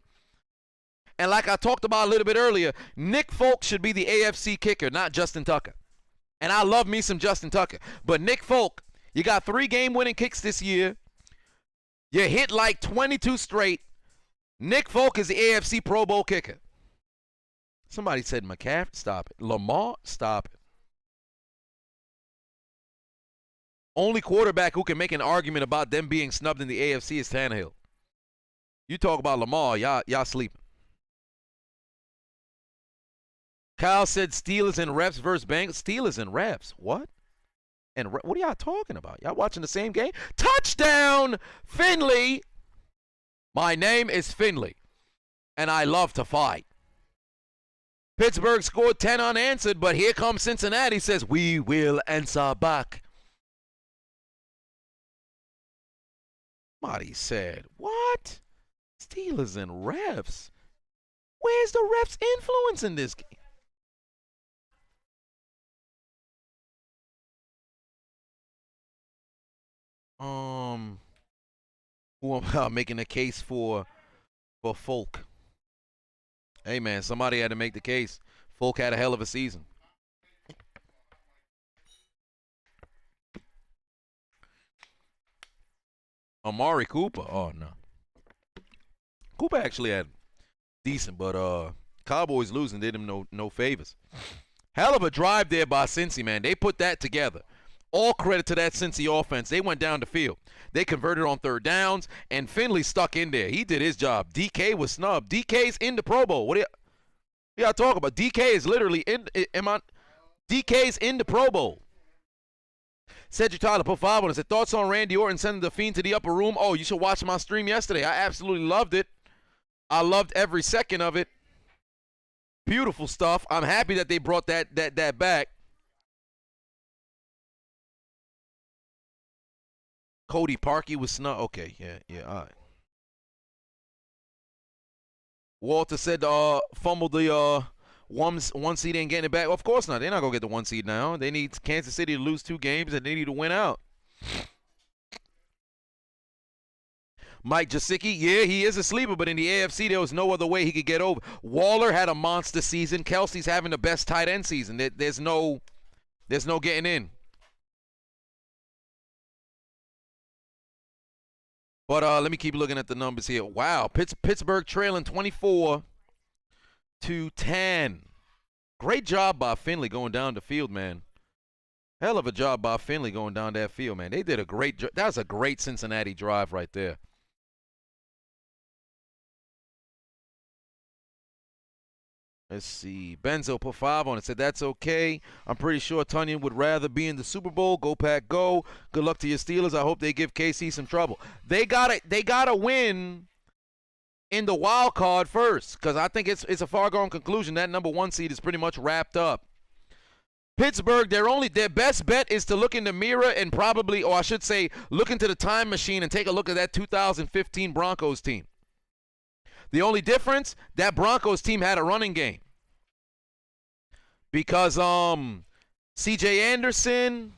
And like I talked about a little bit earlier, Nick Folk should be the AFC kicker, not Justin Tucker. And I love me some Justin Tucker. But Nick Folk, you got 3 game-winning kicks this year. You hit like 22 straight. Nick Folk is the AFC Pro Bowl kicker. Somebody said McCaffrey. Stop it. Lamar, stop it. Only quarterback who can make an argument about them being snubbed in the AFC is Tannehill. You talk about Lamar, y'all sleeping. Kyle said Steelers and refs versus Bengals. Steelers and refs. What? And what are y'all talking about? Y'all watching the same game? Touchdown, Finley. My name is Finley, and I love to fight. Pittsburgh scored 10 unanswered, but here comes Cincinnati, says, we will answer back. Somebody said, what? Steelers and refs? Where's the refs' influence in this game? Who am I making a case for Folk? Hey, man, somebody had to make the case. Folk had a hell of a season. Amari Cooper. Oh, no. Cooper actually had decent, but Cowboys losing did him no favors. Hell of a drive there by Cincy, man. They put that together. All credit to that Cincy offense. They went down the field. They converted on 3rd downs, and Finley stuck in there. He did his job. DK was snubbed. DK's in the Pro Bowl. What do y'all talking about? DK is literally in. DK's in the Pro Bowl. Cedric Tyler put 5 on it. Said, thoughts on Randy Orton sending the Fiend to the upper room? Oh, you should watch my stream yesterday. I absolutely loved it. I loved every second of it. Beautiful stuff. I'm happy that they brought that back. Cody Parkey was snubbed. Okay, yeah, all right. Walter said fumbled the one seed ain't getting it back. Of course not. They're not going to get the 1 seed now. They need Kansas City to lose 2 games, and they need to win out. Mike Jasicki, yeah, he is a sleeper, but in the AFC, there was no other way he could get over. Waller had a monster season. Kelsey's having the best tight end season. There's no getting in. But let me keep looking at the numbers here. Wow, Pittsburgh trailing 24-10. Great job by Finley going down the field, man. Hell of a job by Finley going down that field, man. They did a great job. That was a great Cincinnati drive right there. Let's see. Benzo put 5 on it. Said, that's okay. I'm pretty sure Tunyon would rather be in the Super Bowl. Go, Pack, go. Good luck to your Steelers. I hope they give KC some trouble. They gotta win in the wild card first, because I think it's a far-gone conclusion. That number 1 seed is pretty much wrapped up. Pittsburgh, their best bet is to look in the mirror and probably, or I should say, look into the time machine and take a look at that 2015 Broncos team. The only difference, that Broncos team had a running game. Because C.J. Anderson,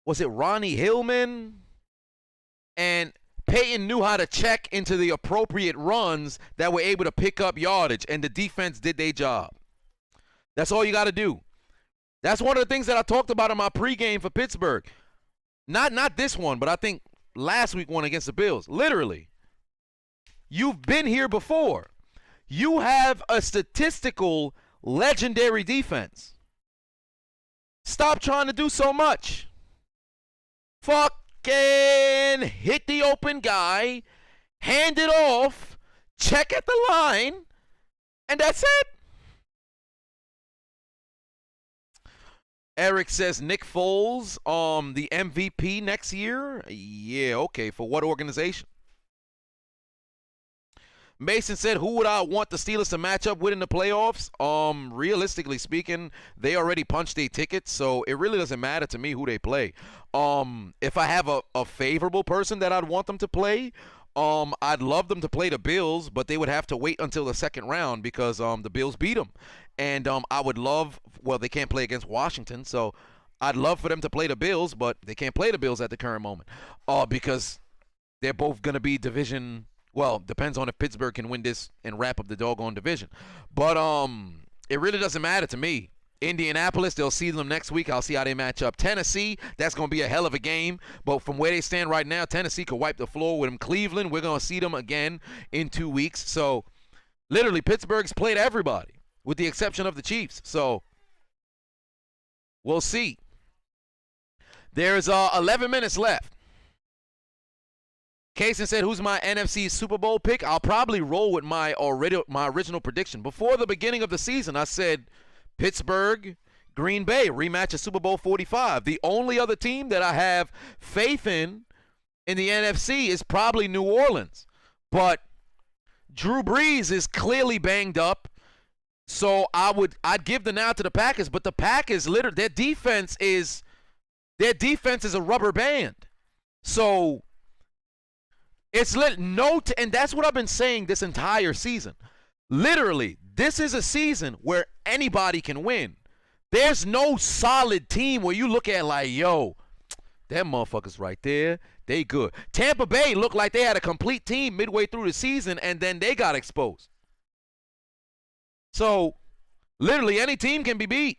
was it Ronnie Hillman? And Peyton knew how to check into the appropriate runs that were able to pick up yardage, and the defense did their job. That's all you got to do. That's one of the things that I talked about in my pregame for Pittsburgh. Not this one, but I think last week one against the Bills. Literally. You've been here before. You have a statistical legendary defense. Stop trying to do so much. Fucking hit the open guy, hand it off, check at the line, and that's it. Eric says Nick Foles, the MVP next year. Yeah, okay. For what organization? Mason said, who would I want the Steelers to match up with in the playoffs? Realistically speaking, they already punched their tickets, so it really doesn't matter to me who they play. If I have a favorable person that I'd want them to play, I'd love them to play the Bills, but they would have to wait until the second round because the Bills beat them. And I would love, well, they can't play against Washington, so I'd love for them to play the Bills, but they can't play the Bills at the current moment because they're both going to be division. Well, depends on if Pittsburgh can win this and wrap up the doggone division. But it really doesn't matter to me. Indianapolis, they'll see them next week. I'll see how they match up. Tennessee, that's going to be a hell of a game. But from where they stand right now, Tennessee could wipe the floor with them. Cleveland, we're going to see them again in 2 weeks. So, literally, Pittsburgh's played everybody with the exception of the Chiefs. So, we'll see. There's 11 minutes left. Kaysen said, who's my NFC Super Bowl pick? I'll probably roll with my original prediction. Before the beginning of the season, I said Pittsburgh, Green Bay, rematch of Super Bowl 45. The only other team that I have faith in the NFC is probably New Orleans. But Drew Brees is clearly banged up. So I'd give the nod to the Packers, but the Packers literally their defense is a rubber band. So it's and that's what I've been saying this entire season. Literally, this is a season where anybody can win. There's no solid team where you look at like, yo, them motherfuckers right there, they good. Tampa Bay looked like they had a complete team midway through the season, and then they got exposed. So, literally, any team can be beat.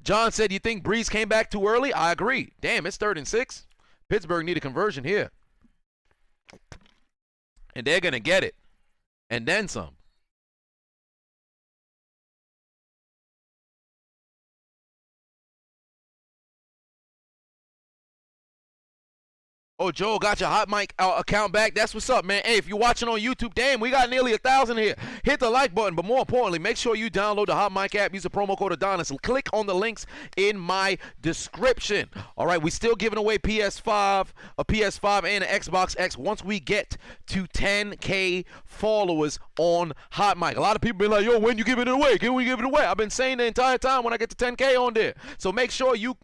John said, you think Breeze came back too early? I agree. Damn, it's 3rd and 6. Pittsburgh need a conversion here. And they're going to get it. And then some. Oh, Joel got your hot mic account back. That's what's up, man. Hey, if you're watching on YouTube, damn, we got nearly 1,000 here. Hit the like button, but more importantly, make sure you download the Hot Mic app. Use the promo code Adonis and click on the links in my description. All right, we still giving away a PS5 and an Xbox X once we get to 10K followers on Hot Mic. A lot of people be like, yo, when you giving it away? Can we give it away? I've been saying the entire time when I get to 10K on there. So make sure you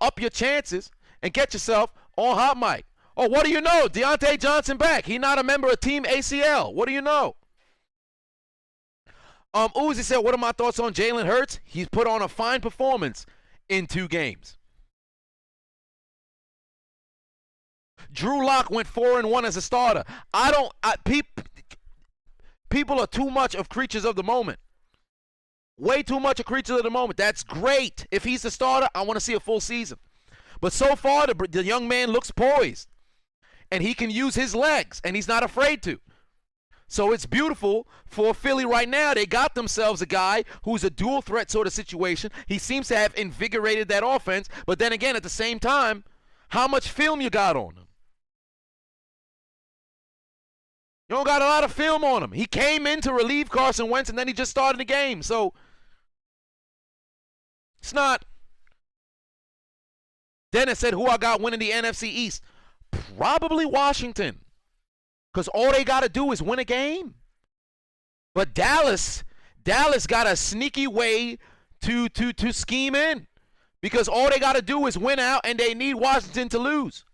up your chances and get yourself on Hot Mic. Oh, what do you know? Deontay Johnson back. He not a member of Team ACL. What do you know? Uzi said, what are my thoughts on Jalen Hurts? He's put on a fine performance in 2 games. Drew Lock went 4-1 as a starter. People are too much of creatures of the moment. Way too much of creatures of the moment. That's great. If he's the starter, I want to see a full season. But so far, the young man looks poised. And he can use his legs, and he's not afraid to. So it's beautiful for Philly right now. They got themselves a guy who's a dual threat sort of situation. He seems to have invigorated that offense. But then again, at the same time, how much film you got on him? You don't got a lot of film on him. He came in to relieve Carson Wentz, and then he just started the game. So it's not. Dennis said, who I got winning the NFC East? Probably Washington. Because all they got to do is win a game. But Dallas got a sneaky way to scheme in. Because all they got to do is win out, and they need Washington to lose.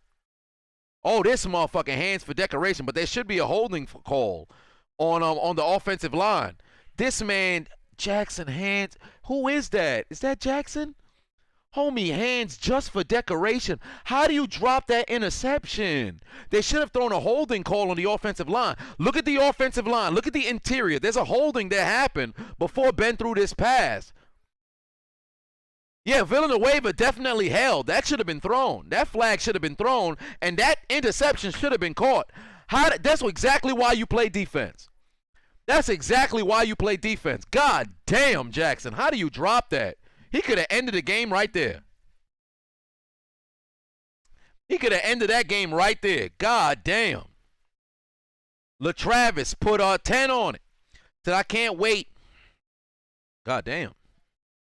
Oh, this motherfucking hands for decoration. But there should be a holding call on the offensive line. This man, Jackson Hands. Who is that? Is that Jackson? Homie, hands just for decoration. How do you drop that interception? They should have thrown a holding call on the offensive line. Look at the offensive line. Look at the interior. There's a holding that happened before Ben threw this pass. Yeah, Villanueva definitely held. That should have been thrown. That flag should have been thrown, and that interception should have been caught. That's exactly why you play defense. That's exactly why you play defense. God damn, Jackson. How do you drop that? He could have ended the game right there. He could have ended that game right there. God damn. LaTravis put 10 on it. Said, I can't wait. God damn.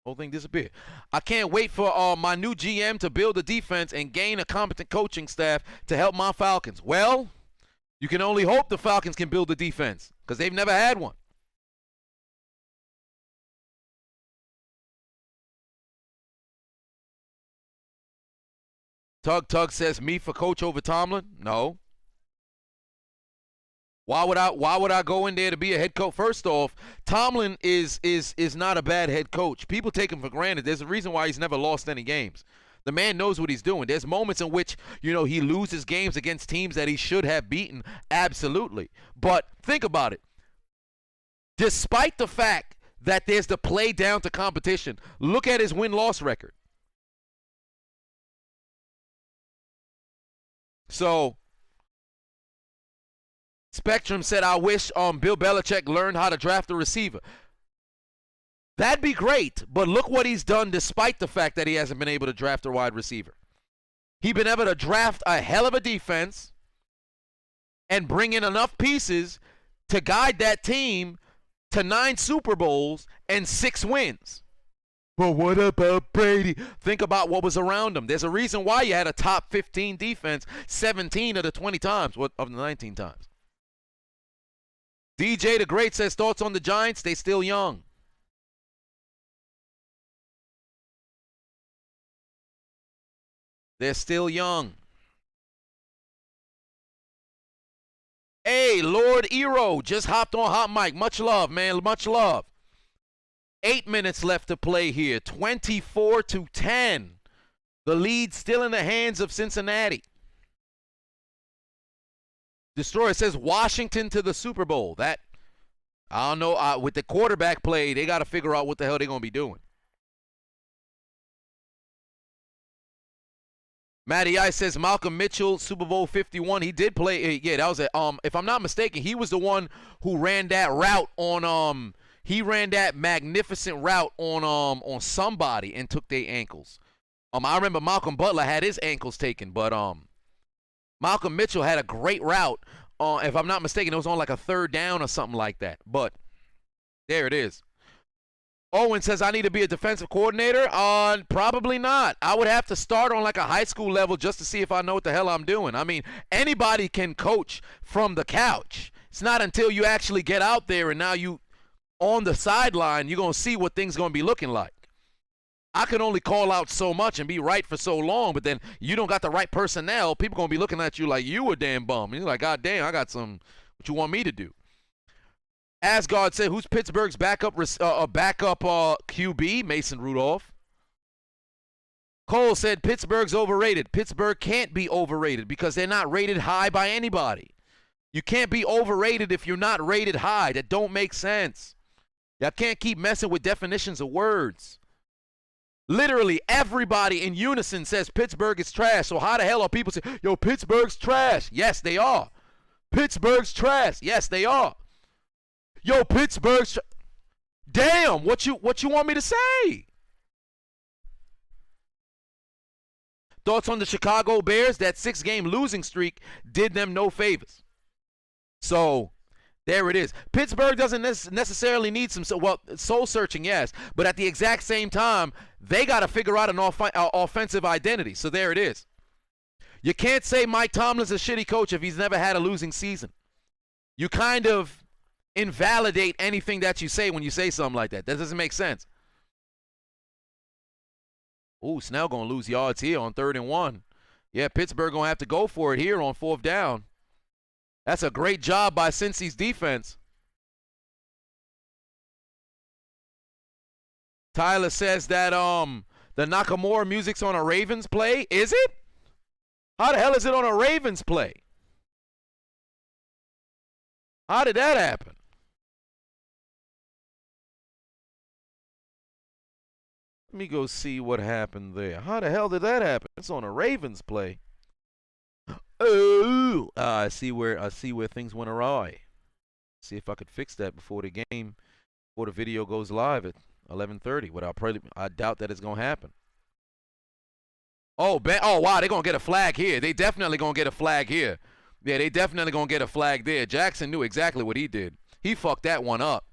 Whole thing disappeared. I can't wait for my new GM to build a defense and gain a competent coaching staff to help my Falcons. Well, you can only hope the Falcons can build a defense because they've never had one. Tug says, me for coach over Tomlin? No. Why would I go in there to be a head coach? First off, Tomlin is not a bad head coach. People take him for granted. There's a reason why he's never lost any games. The man knows what he's doing. There's moments in which, he loses games against teams that he should have beaten. Absolutely. But think about it. Despite the fact that there's the play down to competition, look at his win-loss record. So, Spectrum said, I wish Bill Belichick learned how to draft a receiver. That'd be great, but look what he's done despite the fact that he hasn't been able to draft a wide receiver. He's been able to draft a hell of a defense and bring in enough pieces to guide that team to 9 Super Bowls and 6 wins. But what about Brady? Think about what was around him. There's a reason why you had a top 15 defense 17 of the 20 times, of the 19 times. DJ the Great says, thoughts on the Giants? They still young. They're still young. Hey, Lord Eero just hopped on Hot Mic. Much love, man. Much love. 8 minutes left to play here. 24-10. The lead still in the hands of Cincinnati. Destroyer says Washington to the Super Bowl. That, I don't know. With the quarterback play, they got to figure out what the hell they're going to be doing. Matty I says Malcolm Mitchell, Super Bowl 51. He did play. Yeah, that was it. If I'm not mistaken, he was the one who ran that route on he ran that magnificent route on somebody and took their ankles. I remember Malcolm Butler had his ankles taken, but Malcolm Mitchell had a great route. If I'm not mistaken, it was on like a 3rd down or something like that. But there it is. Owen says, I need to be a defensive coordinator. Probably not. I would have to start on like a high school level just to see if I know what the hell I'm doing. I mean, anybody can coach from the couch. It's not until you actually get out there and now you on the sideline, you're going to see what things going to be looking like. I can only call out so much and be right for so long, but then you don't got the right personnel. People going to be looking at you like you a damn bum. And you're like, God damn, I got some, what you want me to do? Asgard said, who's Pittsburgh's backup QB? Mason Rudolph. Cole said, Pittsburgh's overrated. Pittsburgh can't be overrated because they're not rated high by anybody. You can't be overrated if you're not rated high. That don't make sense. Y'all can't keep messing with definitions of words. Literally everybody in unison says Pittsburgh is trash. So how the hell are people saying, yo, Pittsburgh's trash? Yes, they are. Pittsburgh's trash. Yes, they are. Yo, Pittsburgh's damn, what you want me to say? Thoughts on the Chicago Bears? That 6-game losing streak did them no favors. So there it is. Pittsburgh doesn't necessarily need some, soul searching, yes. But at the exact same time, they got to figure out an offensive identity. So there it is. You can't say Mike Tomlin's a shitty coach if he's never had a losing season. You kind of invalidate anything that you say when you say something like that. That doesn't make sense. Ooh, Snell going to lose yards here on 3rd and 1. Yeah, Pittsburgh going to have to go for it here on 4th down. That's a great job by Cincy's defense. Tyler says that the Nakamura music's on a Ravens play. Is it? How the hell is it on a Ravens play? How did that happen? Let me go see what happened there. How the hell did that happen? It's on a Ravens play. Oh, I see where things went awry. See if I could fix that before the video goes live at 11:30. But I doubt that it's gonna happen. Oh wow, they're gonna get a flag here. They definitely gonna get a flag here. Yeah, they definitely going to get a flag there. Jackson knew exactly what he did. He fucked that one up.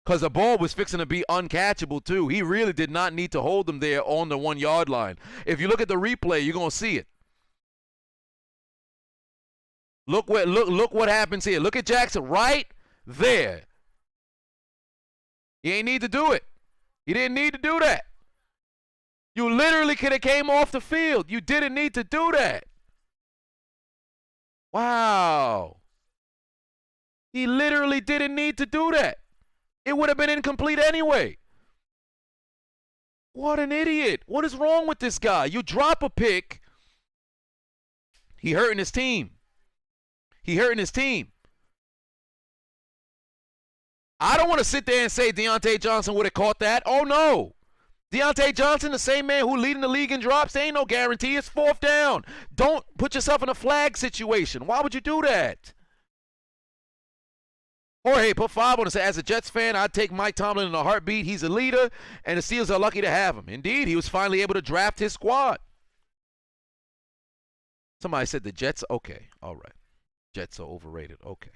Because the ball was fixing to be uncatchable, too. He really did not need to hold them there on the 1 yard line. If you look at the replay, you're going to see it. Look what happens here. Look at Jackson right there. He ain't need to do it. He didn't need to do that. You literally could have came off the field. You didn't need to do that. Wow. He literally didn't need to do that. It would have been incomplete anyway. What an idiot. What is wrong with this guy? You drop a pick. He hurting his team. He hurting his team. I don't want to sit there and say Deontay Johnson would have caught that. Oh, no. Deontay Johnson, the same man who leading the league in drops, there ain't no guarantee. It's 4th down. Don't put yourself in a flag situation. Why would you do that? Jorge put 5 on it. As a Jets fan, I'd take Mike Tomlin in a heartbeat. He's a leader, and the Steelers are lucky to have him. Indeed, he was finally able to draft his squad. Somebody said the Jets. Okay, all right. Jets are overrated. Okay.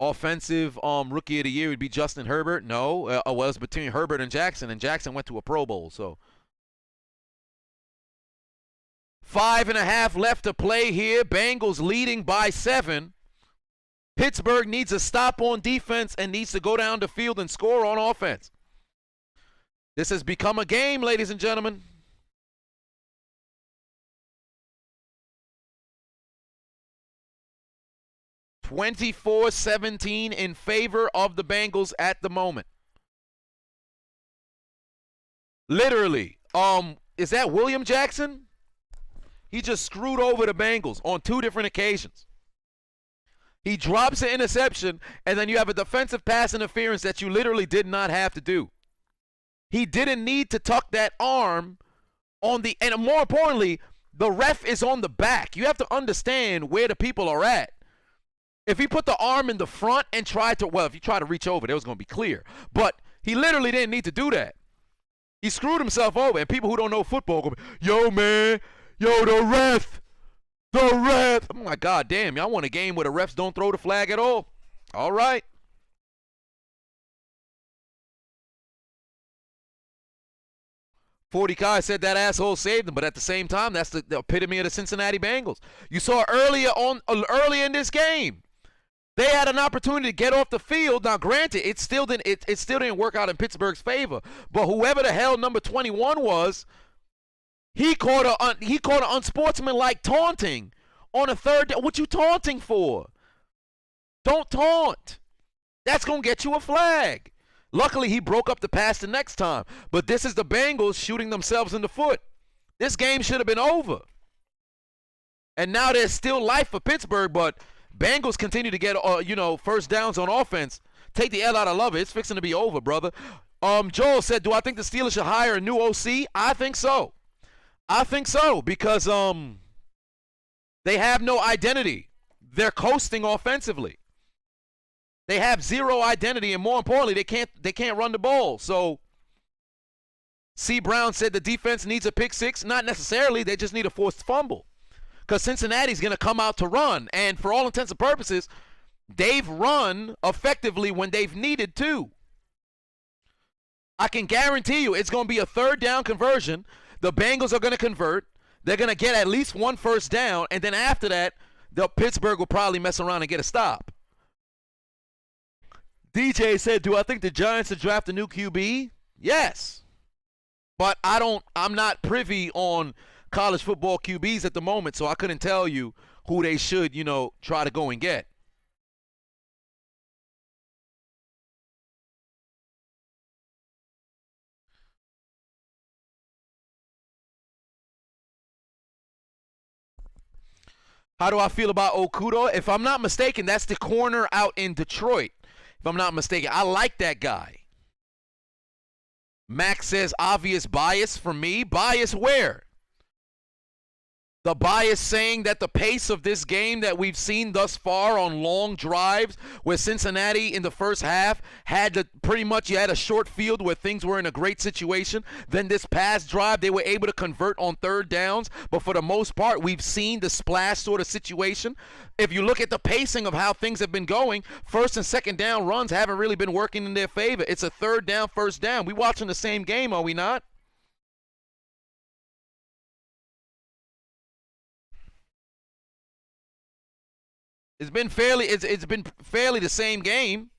Offensive rookie of the year would be Justin Herbert. No, well, it's between Herbert and Jackson went to a Pro Bowl. So 5.5 left to play here. Bengals leading by 7. Pittsburgh needs a stop on defense and needs to go down the field and score on offense. This has become a game, ladies and gentlemen. (24-17) in favor of the Bengals at the moment. Literally. Is that William Jackson? He just screwed over the Bengals on 2 different occasions. He drops an interception, and then you have a defensive pass interference that you literally did not have to do. He didn't need to tuck that arm on the, and more importantly, the ref is on the back. You have to understand where the people are at. If he put the arm in the front and tried to, well, if he tried to reach over, that was going to be clear. But he literally didn't need to do that. He screwed himself over, and people who don't know football go, yo, man, yo, the ref. I'm like, God damn, y'all want a game where the refs don't throw the flag at all? All right. Forty Kai said that asshole saved him, but at the same time, that's the epitome of the Cincinnati Bengals. You saw early in this game, they had an opportunity to get off the field. Now, granted, it still didn't work out in Pittsburgh's favor. But whoever the hell number 21 was, he caught an unsportsmanlike taunting on a 3rd down. What you taunting for? Don't taunt. That's gonna get you a flag. Luckily, he broke up the pass the next time. But this is the Bengals shooting themselves in the foot. This game should have been over. And now there's still life for Pittsburgh, but Bengals continue to get, first downs on offense. Take the L out of love it. It's fixing to be over, brother. Joel said, do I think the Steelers should hire a new OC? I think so. Because they have no identity. They're coasting offensively. They have 0 identity, and more importantly, they can't run the ball. So C. Brown said the defense needs a pick 6. Not necessarily. They just need a forced fumble. Because Cincinnati's going to come out to run. And for all intents and purposes, they've run effectively when they've needed to. I can guarantee you it's going to be a 3rd down conversion. The Bengals are going to convert. They're going to get at least 1 first down. And then after that, Pittsburgh will probably mess around and get a stop. DJ said, do I think the Giants should draft a new QB? Yes. But I'm not privy on college football QBs at the moment, so I couldn't tell you who they should, try to go and get. How do I feel about Okuda? If I'm not mistaken, that's the corner out in Detroit. If I'm not mistaken, I like that guy. Max says obvious bias for me. Bias where? The bias saying that the pace of this game that we've seen thus far on long drives, where Cincinnati in the first half pretty much, you had a short field where things were in a great situation. Then this past drive, they were able to convert on third downs. But for the most part, we've seen the splash sort of situation. If you look at the pacing of how things have been going, first and second down runs haven't really been working in their favor. It's a third down, first down. We watching the same game, are we not? It's been fairly the same game.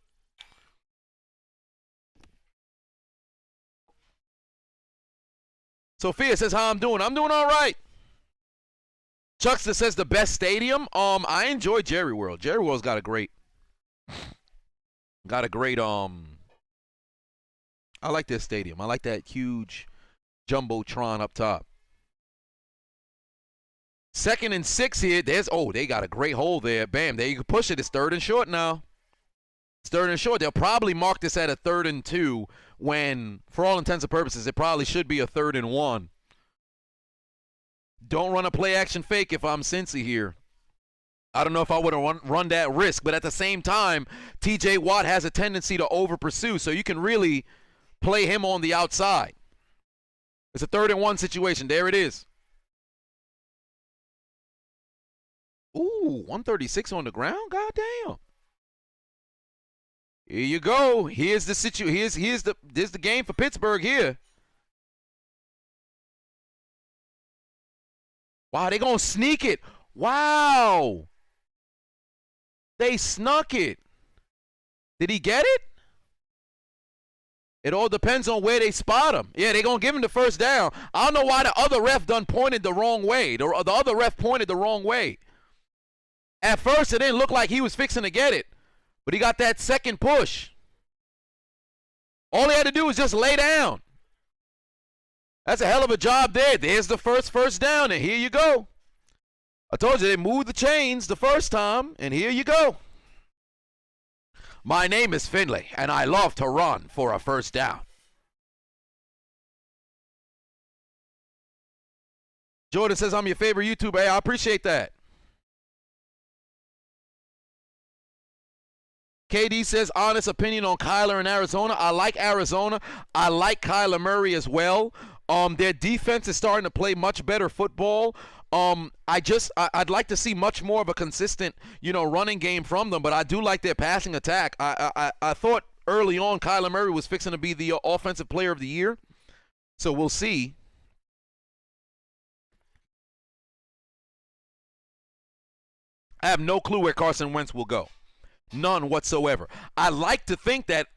Sophia says, how I'm doing. I'm doing all right. Chuckster says the best stadium. I enjoy Jerry World. Jerry World's got a great I like this stadium. I like that huge jumbotron up top. 2nd and 6 here. They got a great hole there. Bam, there you can push it. It's 3rd and short now. It's 3rd and short. They'll probably mark this at a 3rd and 2 when, for all intents and purposes, it probably should be a 3rd and 1. Don't run a play action fake if I'm Cincy here. I don't know if I would have run that risk, but at the same time, TJ Watt has a tendency to over pursue, so you can really play him on the outside. It's a 3rd and 1 situation. There it is. Ooh, 136 on the ground? Goddamn. Here you go. Here's the situation. Here's the game for Pittsburgh here. Wow, they gonna sneak it. Wow. They snuck it. Did he get it? It all depends on where they spot him. Yeah, they gonna give him the first down. I don't know why the other ref done pointed the wrong way. The other ref pointed the wrong way. At first, it didn't look like he was fixing to get it, but he got that second push. All he had to do was just lay down. That's a hell of a job there. There's the first down, and here you go. I told you they moved the chains the first time, and here you go. My name is Finley, and I love to run for a first down. Jordan says, I'm your favorite YouTuber. Hey, I appreciate that. KD says, honest opinion on Kyler in Arizona. I like Arizona. I like Kyler Murray as well. Their defense is starting to play much better football. I'd like to see much more of a consistent, running game from them, but I do like their passing attack. I thought early on Kyler Murray was fixing to be the offensive player of the year, so we'll see. I have no clue where Carson Wentz will go. None whatsoever. I like to think that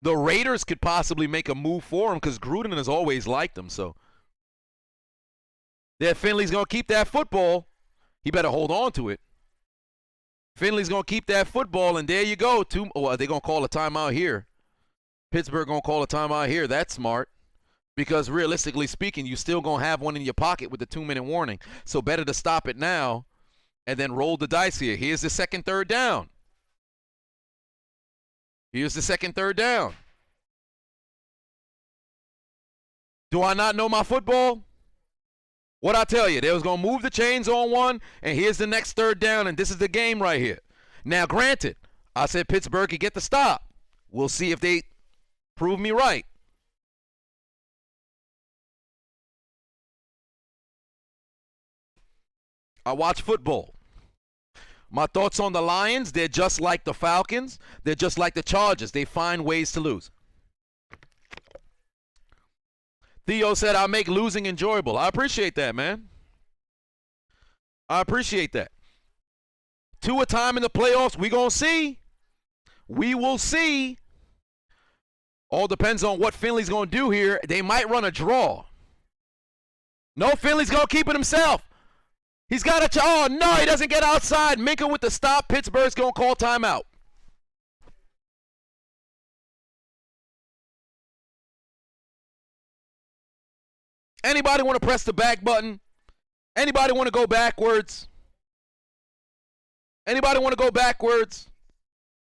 the Raiders could possibly make a move for him because Gruden has always liked him. So that Finley's going to keep that football. He better hold on to it. Finley's going to keep that football, and there you go. They're going to call a timeout here. Pittsburgh going to call a timeout here. That's smart because realistically speaking, you're still going to have one in your pocket with the 2-minute warning. So better to stop it now and then roll the dice here. Here's the second, third down. Here's the second, third down. Do I not know my football? What I tell you, they was going to move the chains on one, and here's the next third down, and this is the game right here. Now, granted, I said Pittsburgh could get the stop. We'll see if they prove me right. I watch football. My thoughts on the Lions, they're just like the Falcons. They're just like the Chargers. They find ways to lose. Theo said, I'll make losing enjoyable. I appreciate that, man. I appreciate that. 2 a time in the playoffs. We gonna see. We will see. All depends on what Finley's going to do here. They might run a draw. No, Finley's going to keep it himself. He's got a oh, no, he doesn't get outside. Minka with the stop. Pittsburgh's going to call timeout. Anybody want to press the back button? Anybody want to go backwards? Anybody want to go backwards?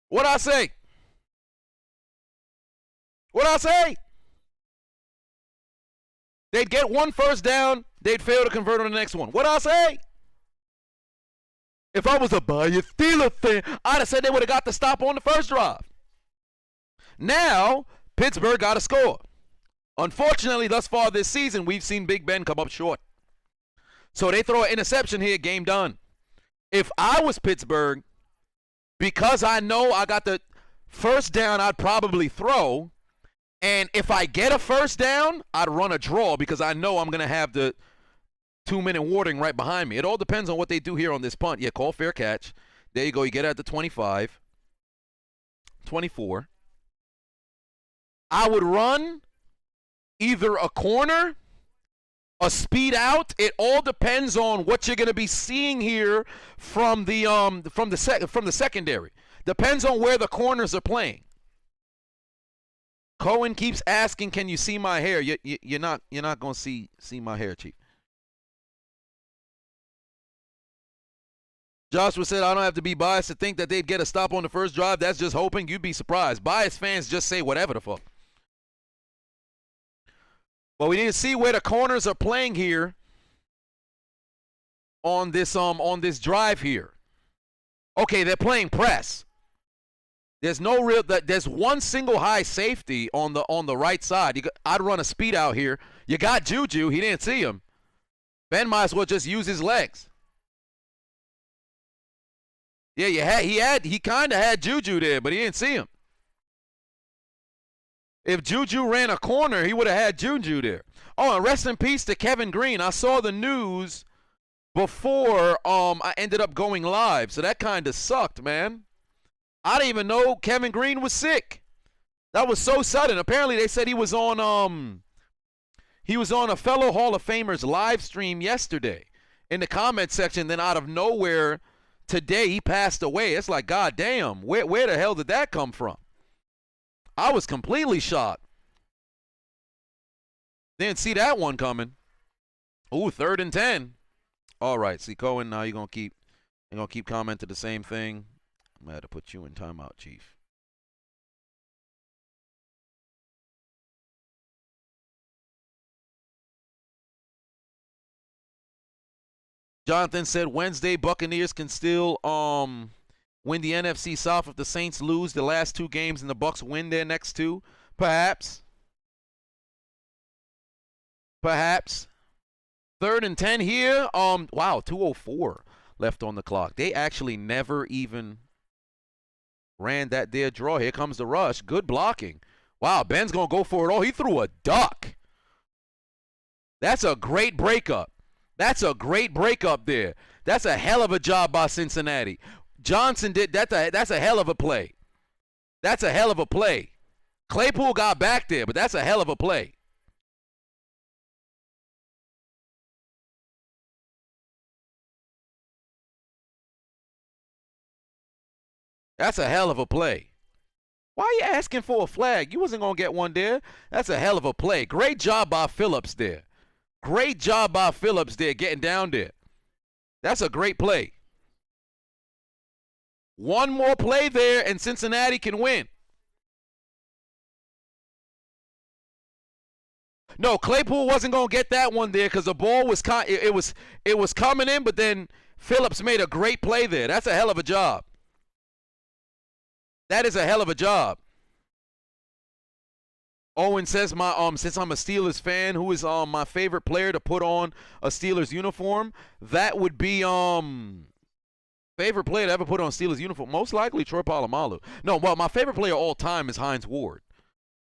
What'd I say? What'd I say? They'd get 1 first down, they'd fail to convert on the next one. What'd I say? If I was a biased Steelers fan, I'd have said they would have got the stop on the first drive. Now, Pittsburgh got a score. Unfortunately, thus far this season, we've seen Big Ben come up short. So they throw an interception here, game done. If I was Pittsburgh, because I know I got the first down, I'd probably throw. And if I get a first down, I'd run a draw because I know I'm going to have the 2-minute warning right behind me. It all depends on what they do here on this punt. Yeah, call fair catch. There you go. You get it at the 25. 24. I would run either a corner, a speed out. It all depends on what you're going to be seeing here from the secondary. Depends on where the corners are playing. Cohen keeps asking, "Can you see my hair?" You're not going to see my hair, Chief. Joshua said, "I don't have to be biased to think that they'd get a stop on the first drive. That's just hoping. You'd be surprised. Biased fans just say whatever the fuck." But we need to see where the corners are playing here on this drive here. Okay, they're playing press. There's no real there's one single high safety on the right side. I'd run a speed out here. You got Juju. He didn't see him. Ben might as well just use his legs. Yeah, he kind of had Juju there, but he didn't see him. If Juju ran a corner, he would have had Juju there. Oh, and rest in peace to Kevin Green. I saw the news before I ended up going live, so that kind of sucked, man. I didn't even know Kevin Green was sick. That was so sudden. Apparently, they said he was on a fellow Hall of Famers live stream yesterday in the comment section. Then out of nowhere, today he passed away. It's like, God damn, where the hell did that come from? I was completely shocked. Didn't see that one coming. Ooh, 3rd and 10. All right, see Cohen. Now you're gonna keep commenting the same thing. I'm gonna have to put you in timeout, Chief. Jonathan said Wednesday Buccaneers can still win the NFC South if the Saints lose the last 2 games and the Bucs win their next 2. Perhaps. 3rd and 10 here. Wow, 2:04 left on the clock. They actually never even ran that there draw. Here comes the rush. Good blocking. Wow, Ben's going to go for it all. He threw a duck. That's a great breakup. That's a great breakup there. That's a hell of a job by Cincinnati. Johnson did that. That's a hell of a play. That's a hell of a play. Claypool got back there, but that's a hell of a play. That's a hell of a play. Why are you asking for a flag? You wasn't going to get one there. That's a hell of a play. Great job by Phillips there. Great job by Phillips there getting down there. That's a great play. One more play there and Cincinnati can win. No, Claypool wasn't going to get that one there because the ball was it was coming in, but then Phillips made a great play there. That's a hell of a job. That is a hell of a job. Owen says, since I'm a Steelers fan, who is my favorite player to put on a Steelers uniform? That would be favorite player to ever put on a Steelers uniform. Most likely Troy Polamalu. No, well, my favorite player all time is Hines Ward.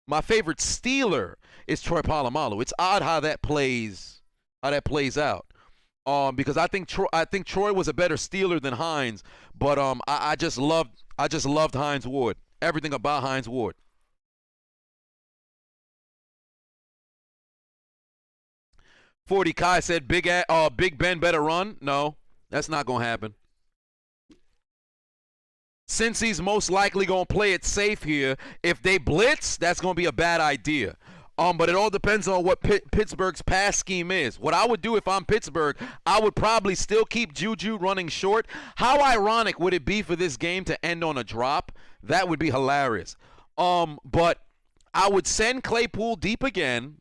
My favorite Steeler is Troy Polamalu. It's odd how that plays out. Because I think Troy was a better Steeler than Hines, but I just loved Hines Ward. Everything about Hines Ward. Forty Kai said Big Ben better run. No, that's not gonna happen. Since he's most likely gonna play it safe here, if they blitz, that's gonna be a bad idea. But it all depends on what Pittsburgh's pass scheme is. What I would do if I'm Pittsburgh, I would probably still keep Juju running short. How ironic would it be for this game to end on a drop? That would be hilarious. But I would send Claypool deep again.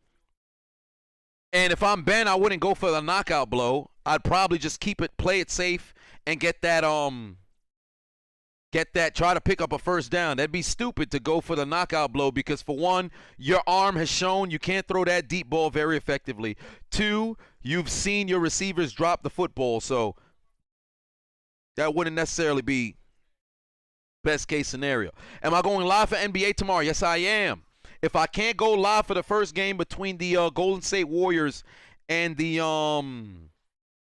And if I'm Ben, I wouldn't go for the knockout blow. I'd probably just play it safe, and get that, try to pick up a first down. That'd be stupid to go for the knockout blow because, for one, your arm has shown you can't throw that deep ball very effectively. Two, you've seen your receivers drop the football, so that wouldn't necessarily be best case scenario. Am I going live for NBA tomorrow? Yes, I am. If I can't go live for the first game between the Golden State Warriors and the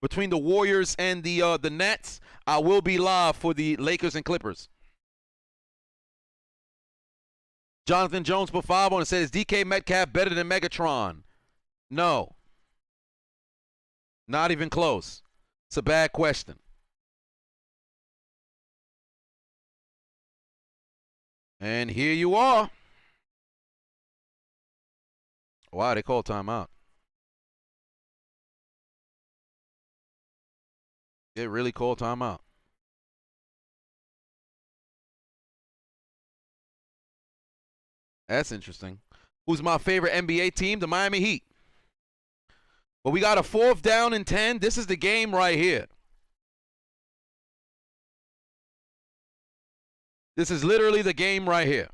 the Nets, I will be live for the Lakers and Clippers. Jonathan Jones put 5 on and says, DK Metcalf better than Megatron? No. Not even close. It's a bad question. And here you are. Wow, they called timeout. They really called timeout. That's interesting. Who's my favorite NBA team? The Miami Heat. But we got a 4th down and 10. This is the game right here. This is literally the game right here.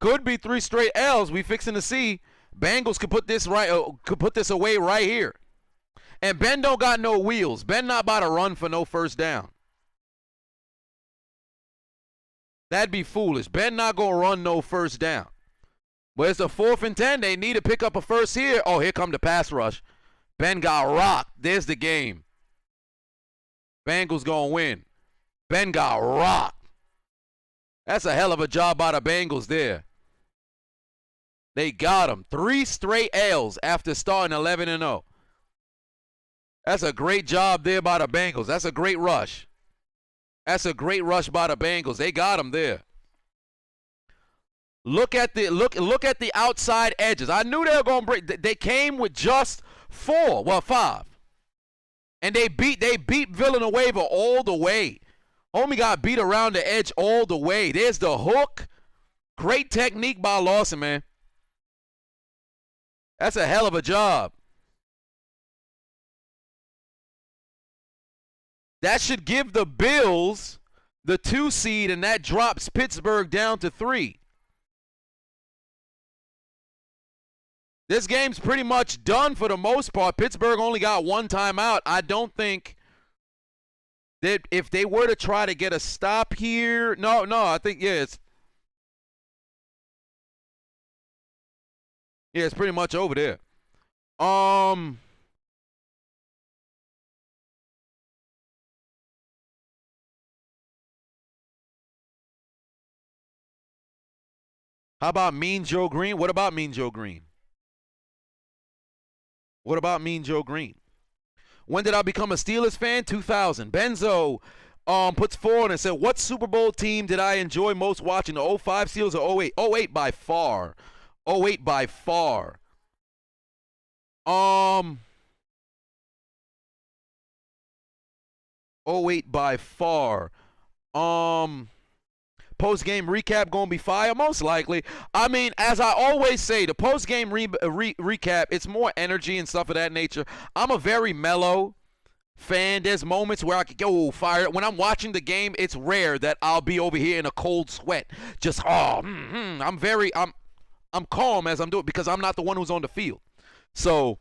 Could be 3 straight L's. We fixing to see. Bengals could put this away right here. And Ben don't got no wheels. Ben not about to run for no first down. That'd be foolish. Ben not gonna run no first down. But it's a 4th and 10. They need to pick up a first here. Oh, here come the pass rush. Ben got rocked. There's the game. Bengals gonna win. Ben got rocked. That's a hell of a job by the Bengals there. They got him. 3 straight L's after starting 11-0. That's a great job there by the Bengals. That's a great rush. That's a great rush by the Bengals. They got him there. Look at the outside edges. I knew they were going to break. They came with just 5. And they beat Villanueva all the way. Homie got beat around the edge all the way. There's the hook. Great technique by Lawson, man. That's a hell of a job. That should give the Bills the 2 seed, and that drops Pittsburgh down to 3. This game's pretty much done for the most part. Pittsburgh only got 1 timeout. I don't think that if they were to try to get a stop here, no, I think, it's pretty much over there. How about Mean Joe Green? What about Mean Joe Green? What about Mean Joe Green? When did I become a Steelers fan? 2000. Benzo puts 4 on and said, what Super Bowl team did I enjoy most watching? The 05 Steelers or 08? 08 by far. 08 by far. 08 by far. Post-game recap going to be fire? Most likely. I mean, as I always say, the post-game recap, it's more energy and stuff of that nature. I'm a very mellow fan. There's moments where I could go fire. When I'm watching the game, it's rare that I'll be over here in a cold sweat. Just, I'm calm as I'm doing because I'm not the one who's on the field. So,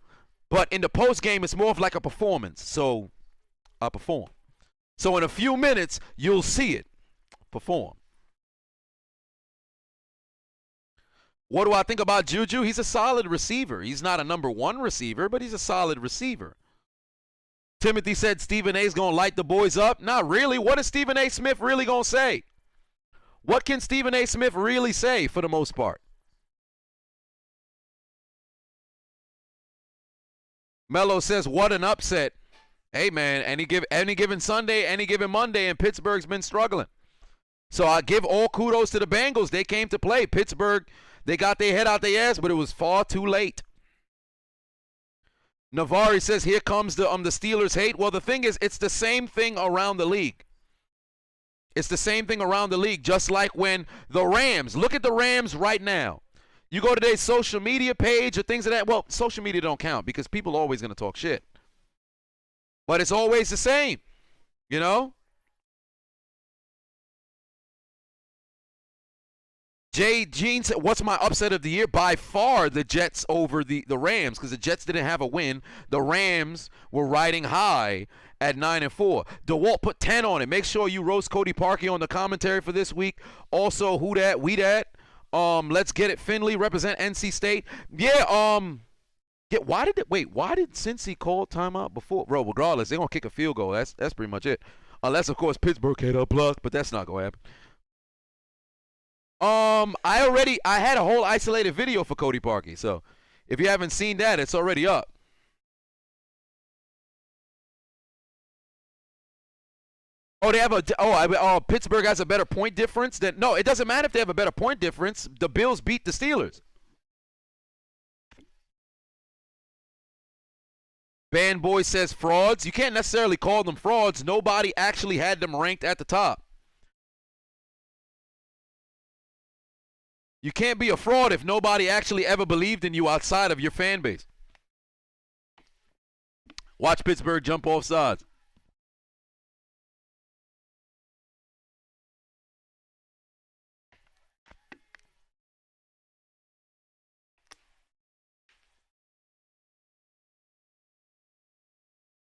but in the post-game, it's more of like a performance. So, I perform. So, in a few minutes, you'll see it. Perform. What do I think about Juju? He's a solid receiver. He's not a number 1 receiver, but he's a solid receiver. Timothy said Stephen A's going to light the boys up. Not really. What is Stephen A. Smith really going to say? What can Stephen A. Smith really say for the most part? Mello says, what an upset. Hey, man, any given Sunday, any given Monday, and Pittsburgh's been struggling. So I give all kudos to the Bengals. They came to play. Pittsburgh, they got their head out their ass, but it was far too late. Navari says, here comes the Steelers hate. Well, the thing is, it's the same thing around the league. It's the same thing around the league, just like when the Rams, look at the Rams right now. You go to their social media page or things of that. Well, social media don't count because people are always going to talk shit. But it's always the same, you know? Jay Jean said, what's my upset of the year? By far the Jets over the Rams, because the Jets didn't have a win. The Rams were riding high at 9-4. DeWalt put 10 on it. Make sure you roast Cody Parkey on the commentary for this week. Also, who dat, we dat. Let's get it. Finley represent NC State. Yeah, why did Cincy call timeout before? Bro, regardless, they're gonna kick a field goal. That's pretty much it. Unless of course Pittsburgh hit a plus, but that's not gonna happen. I had a whole isolated video for Cody Parkey, so if you haven't seen that, it's already up. Oh, they have Pittsburgh has a better point difference than. No, it doesn't matter if they have a better point difference. The Bills beat the Steelers. Bandboy says frauds. You can't necessarily call them frauds. Nobody actually had them ranked at the top. You can't be a fraud if nobody actually ever believed in you outside of your fan base. Watch Pittsburgh jump off sides.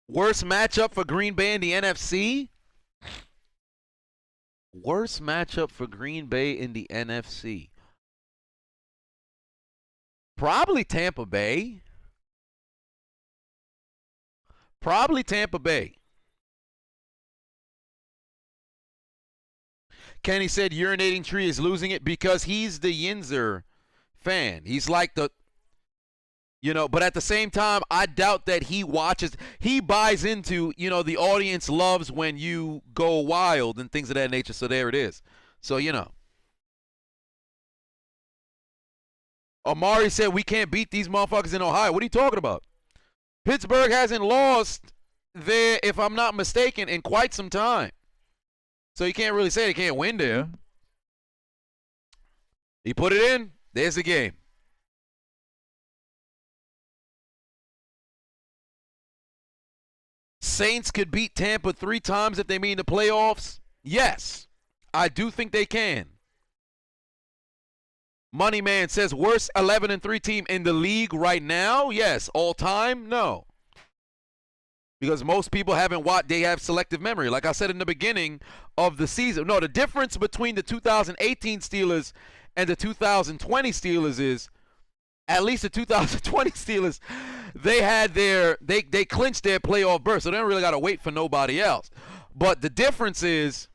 Worst matchup for Green Bay in the NFC? Worst matchup for Green Bay in the NFC. Probably Tampa Bay. Probably Tampa Bay. Kenny said urinating tree is losing it because he's the Yinzer fan. He's like the, you know, but at the same time, I doubt that he watches. He buys into, you know, the audience loves when you go wild and things of that nature. So there it is. So, you know. Amari said we can't beat these motherfuckers in Ohio. What are you talking about? Pittsburgh hasn't lost there, if I'm not mistaken, in quite some time. So you can't really say they can't win there. He put it in. There's the game. Saints could beat Tampa 3 times if they mean the playoffs. Yes, I do think they can. Money Man says worst 11-3 team in the league right now. Yes, all time. No, because most people haven't watched. They have selective memory. Like I said in the beginning of the season. No, the difference between the 2018 Steelers and the 2020 Steelers is, at least the 2020 Steelers, they clinched their playoff berth, so they don't really got to wait for nobody else. But the difference is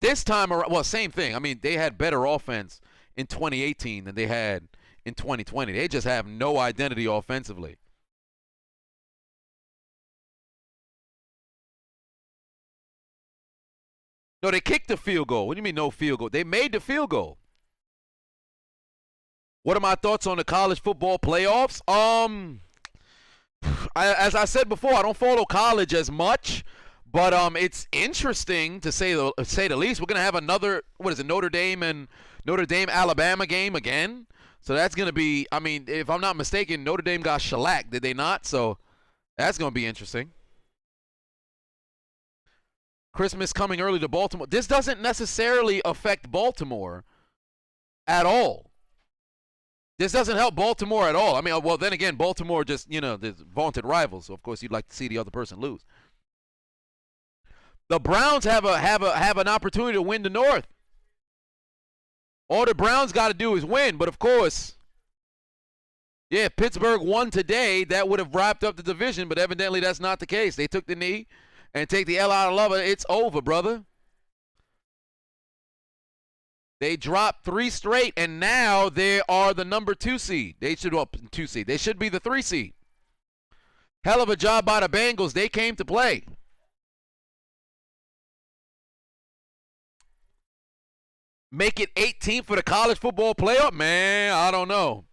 this time around, well, same thing. I mean, they had better offense in 2018 than they had in 2020. They just have no identity offensively. No, they kicked the field goal. What do you mean no field goal? They made the field goal. What are my thoughts on the college football playoffs? As I said before, I don't follow college as much, but it's interesting to say the least. We're gonna have another, what is it, Notre Dame Alabama game again. So that's gonna be, I mean, if I'm not mistaken, Notre Dame got shellacked, did they not? So that's gonna be interesting. Christmas coming early to Baltimore. This doesn't necessarily affect Baltimore at all. This doesn't help Baltimore at all. I mean, well, then again, Baltimore just, you know, there's vaunted rivals, so of course you'd like to see the other person lose. The Browns have an opportunity to win the North. All the Browns got to do is win, but of course, yeah, if Pittsburgh won today, that would have wrapped up the division, but evidently that's not the case. They took the knee and take the L out of love. It's over, brother. They dropped 3 straight, and now they are the number 2 seed. They should, well, 2 seed. They should be the 3 seed. Hell of a job by the Bengals. They came to play. Make it 18 for the college football playoff? Man, I don't know.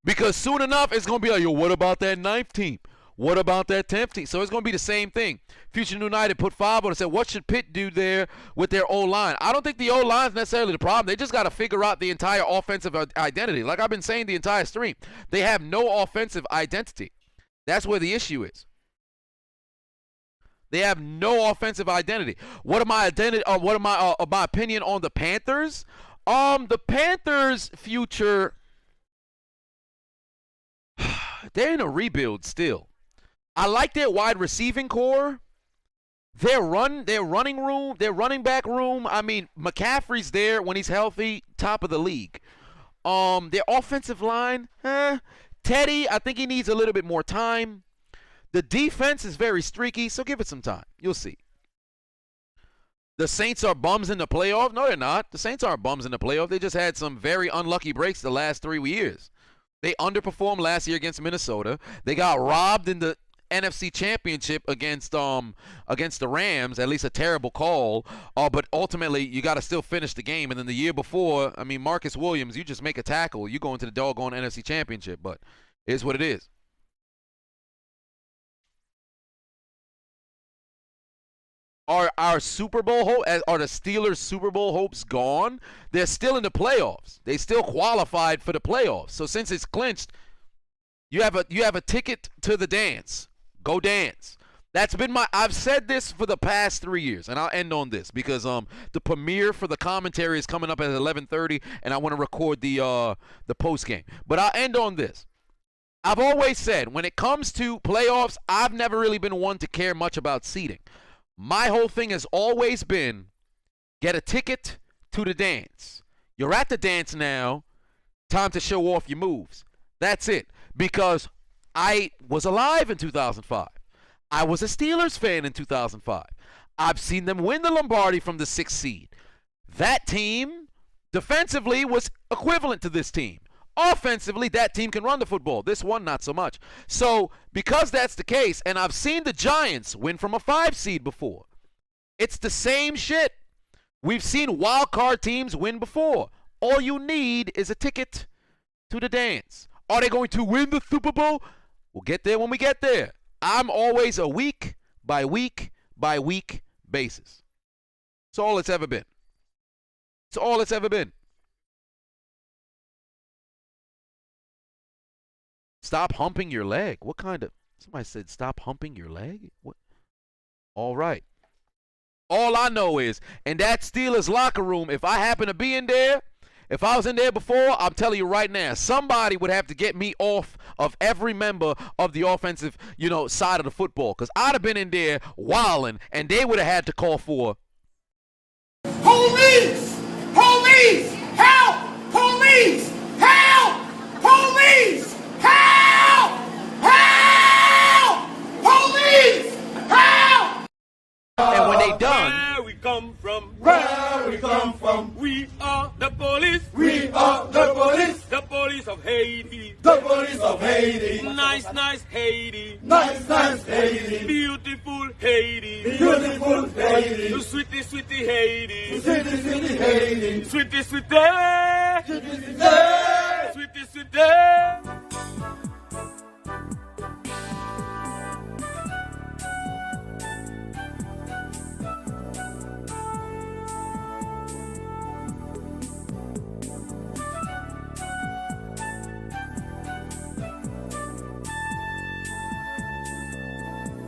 Because soon enough, it's going to be like, yo, what about that 9th team? What about that 10th team? So it's going to be the same thing. Future United put 5 on and said, what should Pitt do there with their O-line? I don't think the O-line is necessarily the problem. They just got to figure out the entire offensive identity. Like I've been saying the entire stream, they have no offensive identity. That's where the issue is. They have no offensive identity. What am my opinion on the Panthers? The Panthers' future, they're in a rebuild still. I like their wide receiving core. Their running room, their running back room. I mean, McCaffrey's there when he's healthy, top of the league. Their offensive line, Teddy, I think he needs a little bit more time. The defense is very streaky, so give it some time. You'll see. The Saints are bums in the playoff. No, they're not. The Saints aren't bums in the playoff. They just had some very unlucky breaks the last 3 years. They underperformed last year against Minnesota. They got robbed in the NFC Championship against the Rams, at least a terrible call. But ultimately, you got to still finish the game. And then the year before, I mean, Marcus Williams, you just make a tackle, you go into the doggone NFC Championship. But it is what it is. Are our Super Bowl hope, are the Steelers' Super Bowl hopes gone? They're still in the playoffs. They still qualified for the playoffs. So since it's clinched, you have a ticket to the dance. Go dance. That's been I've said this for the past 3 years, and I'll end on this because the premiere for the commentary is coming up at 11:30, and I want to record the post game. But I'll end on this. I've always said when it comes to playoffs, I've never really been one to care much about seeding. My whole thing has always been get a ticket to the dance. You're at the dance now. Time to show off your moves. That's it. Because I was alive in 2005. I was a Steelers fan in 2005. I've seen them win the Lombardi from the 6th seed. That team defensively was equivalent to this team. Offensively, that team can run the football. This one, not so much. So, because that's the case, and I've seen the Giants win from a 5 seed before, it's the same shit. We've seen wild card teams win before. All you need is a ticket to the dance. Are they going to win the Super Bowl? We'll get there when we get there. I'm always a week by week by week basis. It's all it's ever been. It's all it's ever been. Stop humping your leg. What kind of... Somebody said stop humping your leg? What? All right. All I know is, in that Steelers locker room, if I happen to be in there, if I was in there before, I'm telling you right now, somebody would have to get me off of every member of the offensive, side of the football. Because I'd have been in there wilding, and they would have had to call for... Police! Police! Help! Police! Help! Police! Help! Help! Police! Help! And when they done... Where we come from, Where we come from, we are the police. we are the police, The police of Haiti. the police of Haiti. Nice, nice Haiti. Nice, nice Haiti, Beautiful Haiti. beautiful Haiti, Sweetie, sweetie Haiti. city, city Haiti. Sweetie, sweetie. City, city. Sweetie, sweetie.